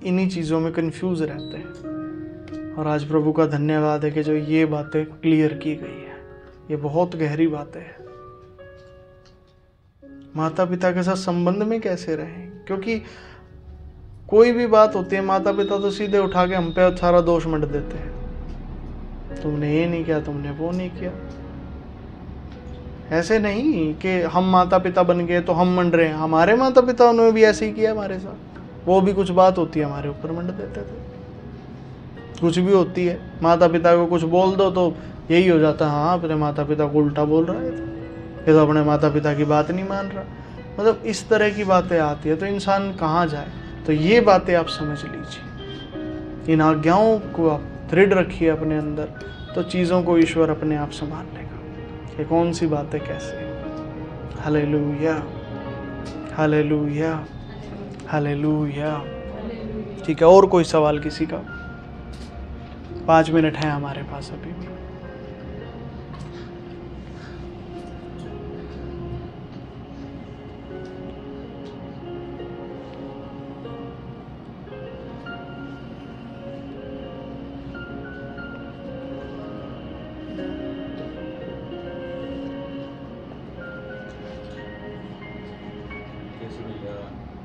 इन्हीं चीज़ों में कंफ्यूज रहते हैं, और आज प्रभु का धन्यवाद है कि जो ये बातें क्लियर की गई है। ये बहुत गहरी बातें हैं। माता पिता के साथ संबंध में कैसे रहें, क्योंकि कोई भी बात होती है माता पिता तो सीधे उठा के हम पे सारा दोष मढ़ देते हैं। तुमने ये नहीं किया, तुमने वो नहीं किया। ऐसे नहीं कि हम माता पिता बन गए तो हम मंड रहे हैं। हमारे माता पिता उन्होंने भी ऐसे ही किया हमारे साथ। वो भी कुछ बात होती है हमारे ऊपर मंड देते थे। कुछ भी होती है, माता पिता को कुछ बोल दो तो यही हो जाता है, हाँ अपने माता पिता को उल्टा बोल रहा है, ये तो अपने माता पिता की बात नहीं मान रहा। मतलब इस तरह की बातें आती है, तो इंसान कहाँ जाए। तो ये बातें आप समझ लीजिए, इन आज्ञाओं को आप दृढ़ रखिए अपने अंदर, तो चीज़ों को ईश्वर अपने आप संभाल लेगा। ये कौन सी बातें कैसे। Hallelujah, hallelujah, hallelujah. ठीक है, और कोई सवाल किसी का? 5 मिनट है हमारे पास अभी भी। जैसे भैया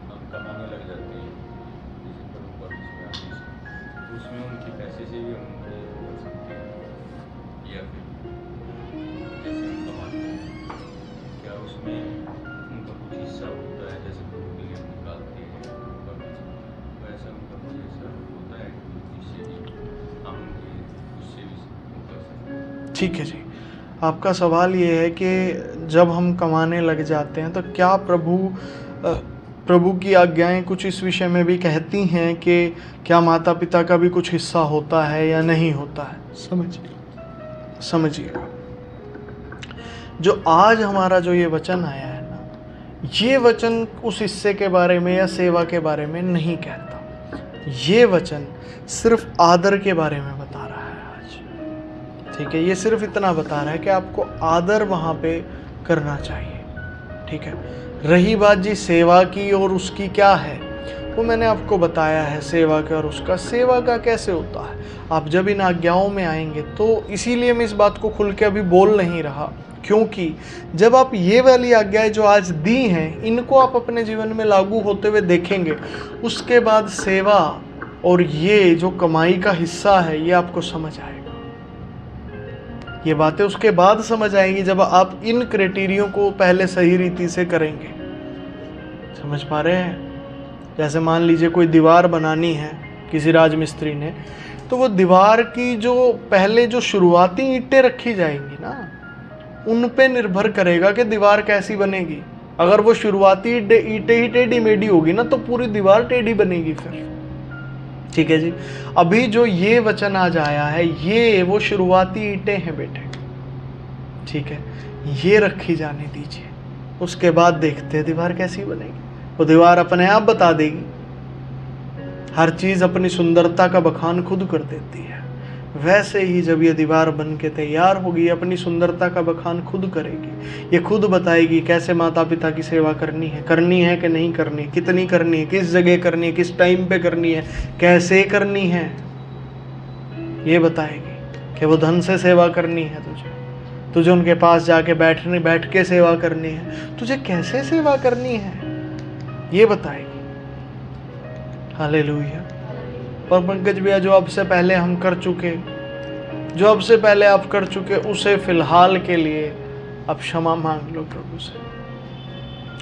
हम कमाने लग जाते हैं, जैसे प्रभु का उसमें आदेश है, तो उसमें उनके पैसे से भी हम उनके कर सकते हैं, या फिर जैसे हम कमाते हैं क्या उसमें उनका कुछ हिस्सा होता है, जैसे प्रभु के लिए हम निकालते हैं उनका कुछ, वैसा उनका कुछ हिस्सा होता है जिससे भी हम उनके उससे भी कर सकते हैं। ठीक है जी, आपका सवाल ये है कि जब हम कमाने लग जाते हैं तो क्या प्रभु की आज्ञाएं कुछ इस विषय में भी कहती हैं कि क्या माता पिता का भी कुछ हिस्सा होता है या नहीं होता है? समझिएगा, जो आज हमारा जो ये वचन आया है ना, ये वचन उस हिस्से के बारे में या सेवा के बारे में नहीं कहता। ये वचन सिर्फ आदर के बारे में बता रहा है आज। ठीक है, ये सिर्फ इतना बता रहा है कि आपको आदर वहाँ पे करना चाहिए। ठीक है, रही बात जी सेवा की और उसकी क्या है, वो मैंने आपको बताया है सेवा का और उसका। सेवा का कैसे होता है, आप जब इन आज्ञाओं में आएंगे तो इसीलिए मैं इस बात को खुल के अभी बोल नहीं रहा, क्योंकि जब आप ये वाली आज्ञाएं जो आज दी हैं इनको आप अपने जीवन में लागू होते हुए देखेंगे, उसके बाद सेवा और ये जो कमाई का हिस्सा है ये आपको समझ आएगा। ये बातें उसके बाद समझ आएंगी जब आप इन क्राइटेरियो को पहले सही रीति से करेंगे। समझ पा रहे हैं? जैसे मान लीजिए कोई दीवार बनानी है किसी राजमिस्त्री ने, तो वो दीवार की जो पहले जो शुरुआती ईंटें रखी जाएंगी ना, उन पे निर्भर करेगा कि दीवार कैसी बनेगी। अगर वो शुरुआती ईंटें ही टेढ़ी मेढ़ी होगी ना, तो पूरी दीवार टेढ़ी बनेगी फिर। ठीक है जी, अभी जो ये वचन आज आया है ये वो शुरुआती ईंटें हैं बेटे। ठीक है, ये रखी जाने दीजिए, उसके बाद देखते हैं दीवार कैसी बनेगी। वो दीवार अपने आप बता देगी। हर चीज़ अपनी सुंदरता का बखान खुद कर देती है। वैसे ही जब ये दीवार बन के तैयार होगी, अपनी सुंदरता का बखान खुद करेगी। ये खुद बताएगी कैसे माता पिता की सेवा करनी है कि नहीं करनी, कितनी करनी है, किस जगह करनी है, किस टाइम पे करनी है, कैसे करनी है। ये बताएगी कि वो धन से सेवा करनी है तुझे उनके पास जाके बैठ के सेवा करनी है, तुझे कैसे सेवा करनी है, ये बताएगी। हालेलुया। और पंकज भैया जो अब से पहले हम कर चुके, जो अब से पहले आप कर चुके, उसे फिलहाल के लिए आप क्षमा मांग लो प्रभु से।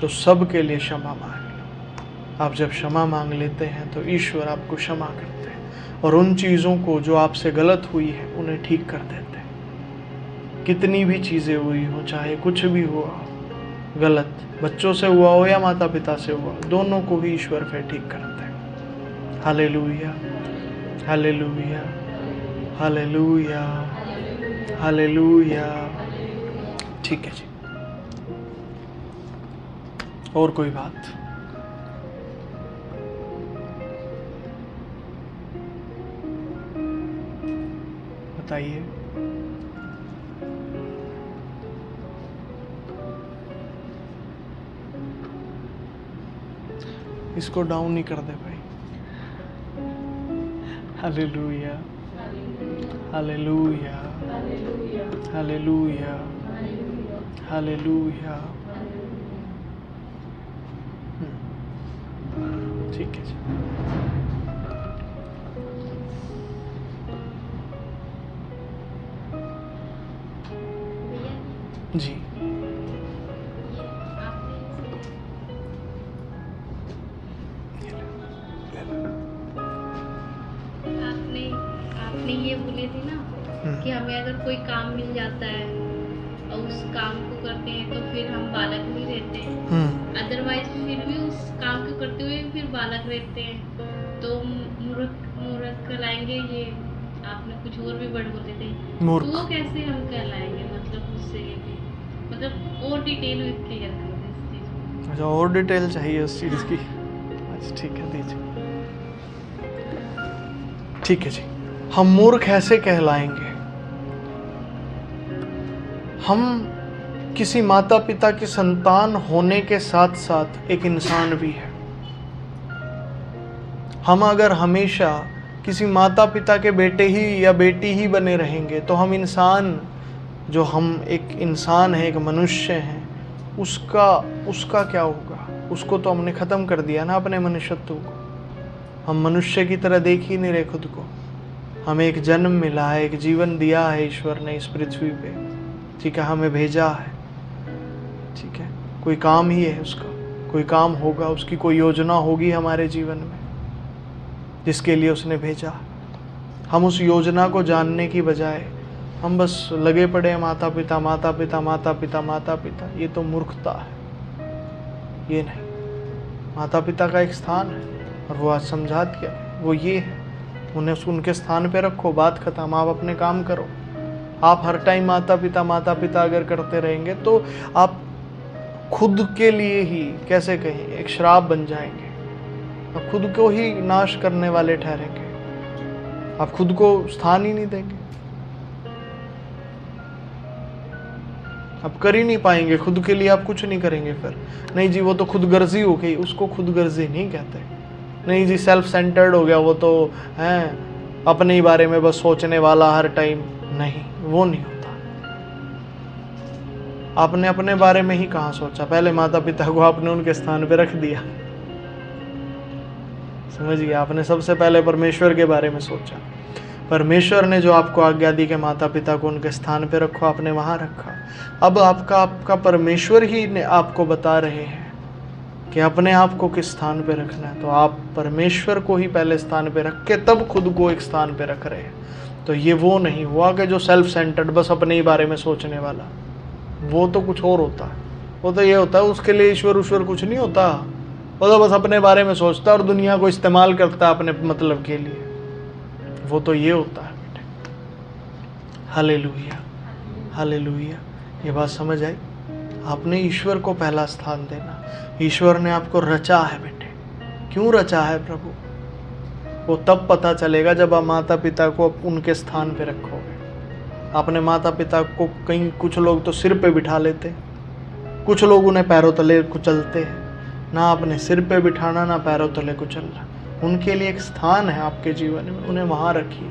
तो सब के लिए क्षमा मांग लो। आप जब क्षमा मांग लेते हैं तो ईश्वर आपको क्षमा करते हैं और उन चीज़ों को जो आपसे गलत हुई है उन्हें ठीक कर देते हैं। कितनी भी चीज़ें हुई हो, चाहे कुछ भी हुआ गलत, बच्चों से हुआ हो या माता पिता से हुआ, दोनों को भी ईश्वर फिर ठीक करते हैं। Hallelujah, hallelujah, hallelujah, hallelujah. ठीक है जी, और कोई बात? बताइए। इसको डाउन नहीं कर दे भाई। Hallelujah, hallelujah, hallelujah, hallelujah. ठीक है जी। जी आपने ये बोले थे ना कि हमें अगर कोई काम मिल जाता है और उस काम को करते हैं तो फिर हम बालक नहीं रहते हैं, अदरवाइज फिर भी उस काम को करते हुए फिर बालक रहते हैं, तो मूर्ख कहलाएंगे। ये आपने कुछ और भी वर्ड बोले थे, तो वो कैसे हम कहलाएंगे? मतलब उससे मतलब और डिटेल में क्लियर कर दें इस चीज़ को। अच्छा, और डिटेल चाहिए उस चीज़ की? अच्छा ठीक है, दीजिए। ठीक है जी। हम मूर्ख ऐसे कहलाएंगे, हम किसी माता पिता की संतान होने के साथ साथ एक इंसान भी है। हम अगर हमेशा किसी माता पिता के बेटे ही या बेटी ही बने रहेंगे तो हम इंसान, जो हम एक इंसान है, एक मनुष्य हैं, उसका क्या होगा? उसको तो हमने ख़त्म कर दिया ना, अपने मनुष्यत्व को। हम मनुष्य की तरह देख ही नहीं रहे खुद को। हमें एक जन्म मिला है, एक जीवन दिया है ईश्वर ने इस पृथ्वी पे। ठीक है, हमें भेजा है। ठीक है, कोई काम ही है उसका, कोई काम होगा, उसकी कोई योजना होगी हमारे जीवन में जिसके लिए उसने भेजा। हम उस योजना को जानने की बजाय हम बस लगे पड़े हैं माता पिता माता पिता माता पिता माता पिता। ये तो मूर्खता है, ये नहीं। माता पिता का एक स्थान है और वो आज समझा दिया, वो ये है, उन्हें उनके स्थान पे रखो, बात खत्म। आप अपने काम करो। आप हर टाइम माता पिता अगर करते रहेंगे तो आप खुद के लिए ही, कैसे कहें, एक श्राप बन जाएंगे। आप खुद को ही नाश करने वाले ठहरेंगे, आप खुद को स्थान ही नहीं देंगे, आप कर ही नहीं पाएंगे खुद के लिए, आप कुछ नहीं करेंगे। फिर नहीं जी वो तो खुदगर्जी हो गई, उसको खुदगर्जी नहीं कहते। नहीं जी सेल्फ सेंटर्ड हो गया, वो तो है अपने ही बारे में बस सोचने वाला हर टाइम। नहीं, वो नहीं होता। आपने अपने बारे में ही कहाँ सोचा, पहले माता पिता को आपने उनके स्थान पे रख दिया, समझ गया। आपने सबसे पहले परमेश्वर के बारे में सोचा, परमेश्वर ने जो आपको आज्ञा दी कि माता पिता को उनके स्थान पे रखो, आपने वहां रखा। अब आपका परमेश्वर ही ने आपको बता रहे हैं कि अपने आप को किस स्थान पे रखना है, तो आप परमेश्वर को ही पहले स्थान पे रख के तब खुद को एक स्थान पे रख रहे हैं। तो ये वो नहीं हुआ कि जो सेल्फ सेंटर्ड, बस अपने ही बारे में सोचने वाला, वो तो कुछ और होता है। वो तो ये होता है उसके लिए ईश्वर कुछ नहीं होता, वो तो बस अपने बारे में सोचता है और दुनिया को इस्तेमाल करता है अपने मतलब के लिए। वो तो ये होता है बेटे। Hallelujah, hallelujah. ये बात समझ आई? आपने ईश्वर को पहला स्थान देना। ईश्वर ने आपको रचा है बेटे। क्यों रचा है प्रभु? वो तब पता चलेगा जब आप माता पिता को उनके स्थान पे रखोगे। अपने माता पिता को कहीं, कुछ लोग तो सिर पे बिठा लेते, कुछ लोग उन्हें पैरों तले कुचलते हैं। ना अपने सिर पे बिठाना, ना पैरों तले कुचलना। उनके लिए एक स्थान है आपके जीवन में, उन्हें वहां रखिए,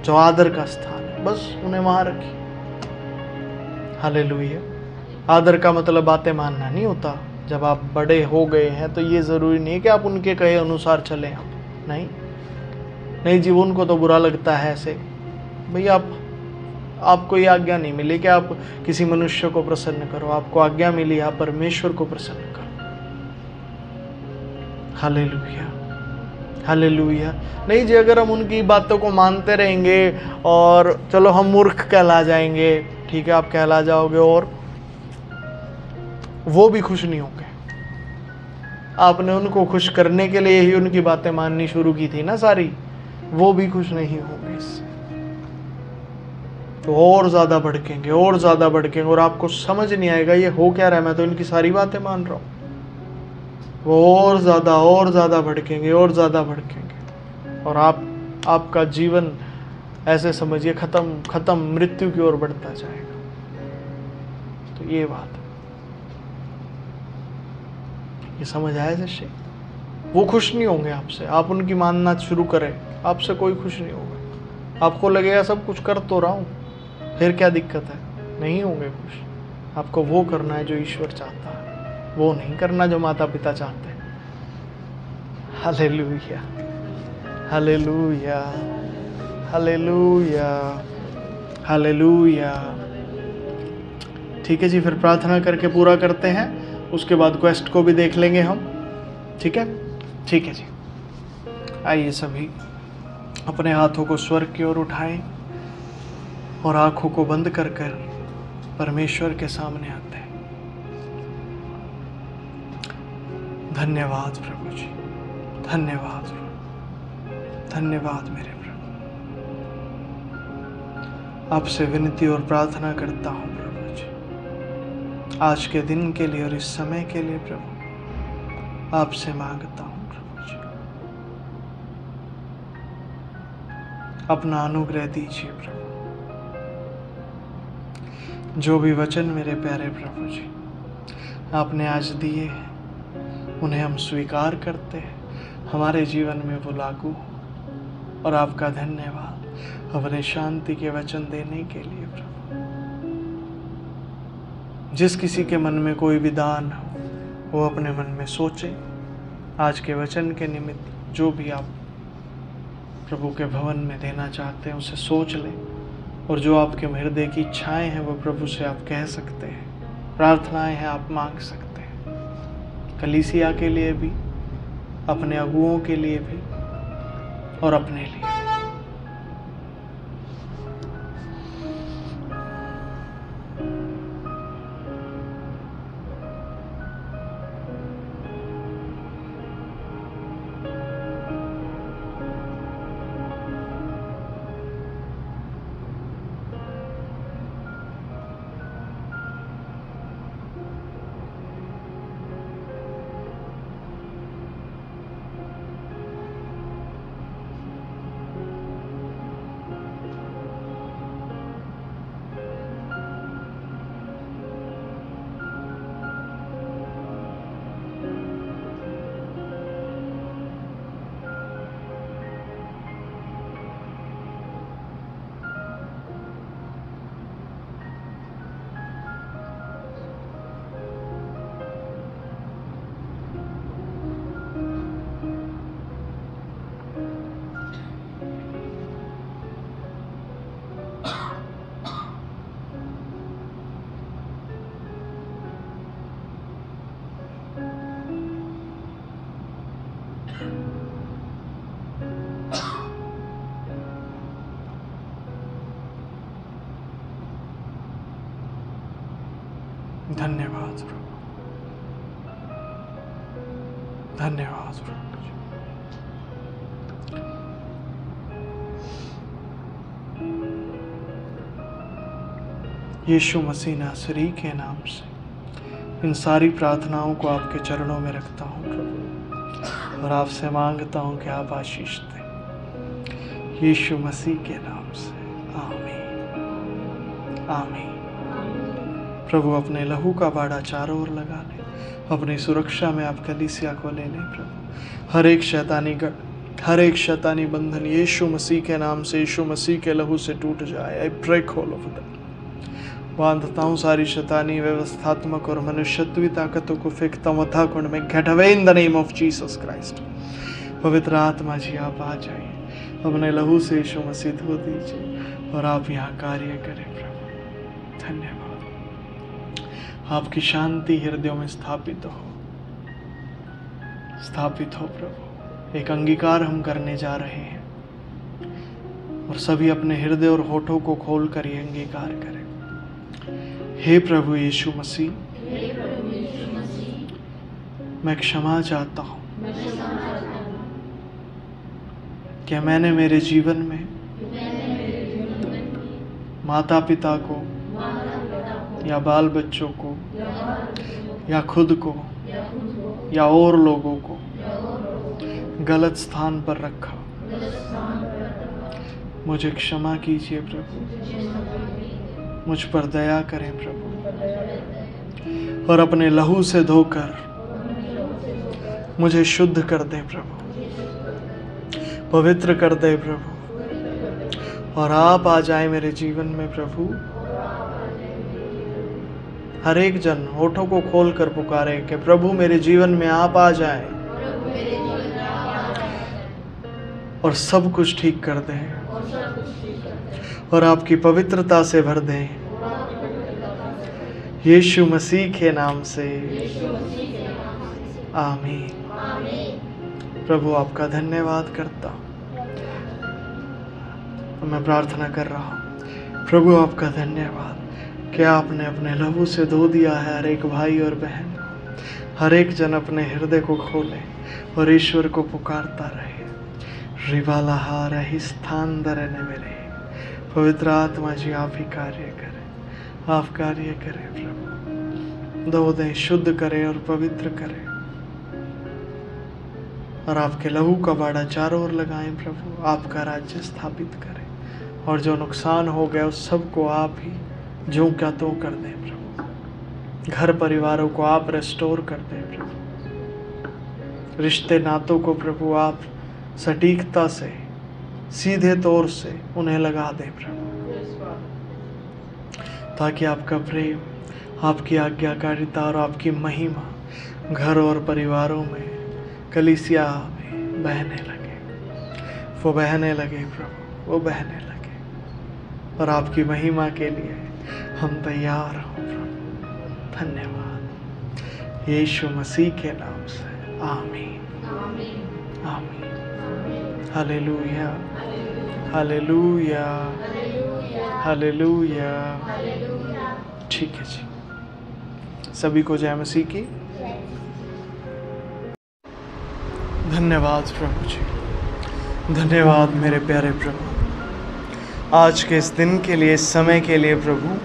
जो आदर का स्थान है, बस उन्हें वहां रखिए। हालेलुया। आदर का मतलब बातें मानना नहीं होता। जब आप बड़े हो गए हैं तो ये जरूरी नहीं है कि आप उनके कहे अनुसार चलें। आप नहीं जी, उनको तो बुरा लगता है ऐसे। भैया आपको ये आज्ञा नहीं मिली कि आप किसी मनुष्य को प्रसन्न करो, आपको आज्ञा मिली आप परमेश्वर को प्रसन्न करो। Hallelujah, hallelujah. नहीं जी, अगर हम उनकी बातों को मानते रहेंगे और चलो हम मूर्ख कहला जाएंगे, ठीक है आप कहला जाओगे, और वो भी खुश नहीं होंगे। आपने उनको खुश करने के लिए ही उनकी बातें माननी शुरू की थी ना सारी, वो भी खुश नहीं होंगे इससे, तो और ज्यादा भड़केंगे, और ज्यादा भड़केंगे, और आपको समझ नहीं आएगा ये हो क्या रहा है, मैं तो इनकी सारी बातें मान रहा हूँ। वो और ज्यादा भड़केंगे, और ज्यादा भड़केंगे, और आपका जीवन ऐसे समझिए खत्म मृत्यु की ओर बढ़ता जाएगा। तो ये बात, ये समझ आया जैसे? वो खुश नहीं होंगे आपसे। आप उनकी मानना शुरू करें, आपसे कोई खुश नहीं होगा। आपको लगेगा सब कुछ कर तो रहा हूँ, फिर क्या दिक्कत है? नहीं होंगे खुश। आपको वो करना है जो ईश्वर चाहता है, वो नहीं करना जो माता पिता चाहते हैं। Hallelujah, hallelujah, hallelujah, hallelujah. ठीक है जी, फिर प्रार्थना करके पूरा करते हैं, उसके बाद क्वेस्ट को भी देख लेंगे हम। ठीक है, ठीक है जी। आइए सभी अपने हाथों को स्वर्ग की ओर उठाएं और आंखों को बंद कर कर परमेश्वर के सामने आते हैं। धन्यवाद प्रभु जी, धन्यवाद प्रभु, धन्यवाद मेरे प्रभु। आपसे विनती और प्रार्थना करता हूँ प्रभु जी, आज के दिन के लिए और इस समय के लिए प्रभु आपसे मांगता हूँ प्रभु जी, अपना अनुग्रह दीजिए प्रभु। जो भी वचन मेरे प्यारे प्रभु जी आपने आज दिए हैं, उन्हें हम स्वीकार करते हैं, हमारे जीवन में वो लागू हो। और आपका धन्यवाद अपने शांति के वचन देने के लिए प्रभु। जिस किसी के मन में कोई भी दान हो, वो अपने मन में सोचे, आज के वचन के निमित्त जो भी आप प्रभु के भवन में देना चाहते हैं उसे सोच लें, और जो आपके हृदय की इच्छाएं हैं वो प्रभु से आप कह सकते हैं, प्रार्थनाएं हैं आप मांग सकते हैं। कलीसिया के लिए भी, अपने अगुओं के लिए भी, और अपने लिए। धन्यवाद प्रभु, धन्यवाद प्रभु। यीशु मसीह नासरी के नाम से इन सारी प्रार्थनाओं को आपके चरणों में रखता हूँ प्रभु, और आपसे मांगता हूँ कि आप आशीष दें। यीशु मसीह के नाम से आमीन, आमीन। प्रभु अपने लहू का बाड़ा चारों ओर लगा लें, अपनी सुरक्षा में आप कलीसिया को ले लें प्रभु। हर एक शैतानी बंधन यीशु मसीह के नाम से, यीशु मसीह के लहू से टूट जाए। I break all of that. बांधता हूँ सारी शैतानी व्यवस्थात्मक और मनुष्यत्वी ताकतों को, फेंकता हूँ अथाह कुंड में। Get away in the name of Jesus Christ. पवित्र आत्मा जी आप आ जाइए, अपने लहू से यीशु मसीह धो दीजिए और आप यहाँ कार्य करें प्रभु। धन्यवाद। आपकी शांति हृदयों में स्थापित हो प्रभु। एक अंगीकार हम करने जा रहे हैं और सभी अपने हृदय और होठों को खोल कर ये अंगीकार करें। हे प्रभु यीशु मसीह, मैं क्षमा चाहता हूँ कि मैंने मेरे जीवन में माता पिता को या बाल बच्चों को या खुद को या और लोगों को गलत स्थान पर रखा। मुझे क्षमा कीजिए प्रभु, मुझ पर दया करें प्रभु, और अपने लहू से धोकर मुझे शुद्ध कर दें प्रभु, पवित्र कर दे प्रभु। और आप आ जाए मेरे जीवन में प्रभु। हर एक जन होठों को खोल कर पुकारे कि प्रभु मेरे जीवन में आप आ जाए और सब कुछ ठीक कर दें और आपकी पवित्रता से भर दें। यीशु मसीह के नाम से आमीन। प्रभु आपका धन्यवाद करता हूँ। मैं प्रार्थना कर रहा हूँ प्रभु आपका धन्यवाद कि आपने अपने लहू से धो दिया है हर एक भाई और बहन को। हर एक जन अपने हृदय को खोले और ईश्वर को पुकारता रहे। रिवाला हारा ही स्थान दरने मेरे। पवित्र आत्मा जी आप ही कार्य करें, आप कार्य करें प्रभु। धो दें, शुद्ध करें और पवित्र करें, और आपके लहू का बाड़ा चारों ओर लगाएं प्रभु। आपका राज्य स्थापित करें और जो नुकसान हो गया उस सबको आप ही जो क्या तो कर दें प्रभु। घर परिवारों को आप रेस्टोर कर दें प्रभु। रिश्ते नातों को प्रभु आप सटीकता से, सीधे तौर से उन्हें लगा दें प्रभु, ताकि आपका प्रेम, आपकी आज्ञाकारिता और आपकी महिमा घर और परिवारों में, कलीसिया में बहने लगे। वो बहने लगे प्रभु, वो बहने लगे, और आपकी महिमा के लिए हम तैयार हों प्रभु। धन्यवाद यीशु मसीह के नाम से आमीन, आमीन। Hallelujah, hallelujah, hallelujah. ठीक है जी, सभी को जय मसीह की। धन्यवाद प्रभु जी, धन्यवाद मेरे प्यारे प्रभु। आज के इस दिन के लिए, इस समय के लिए प्रभु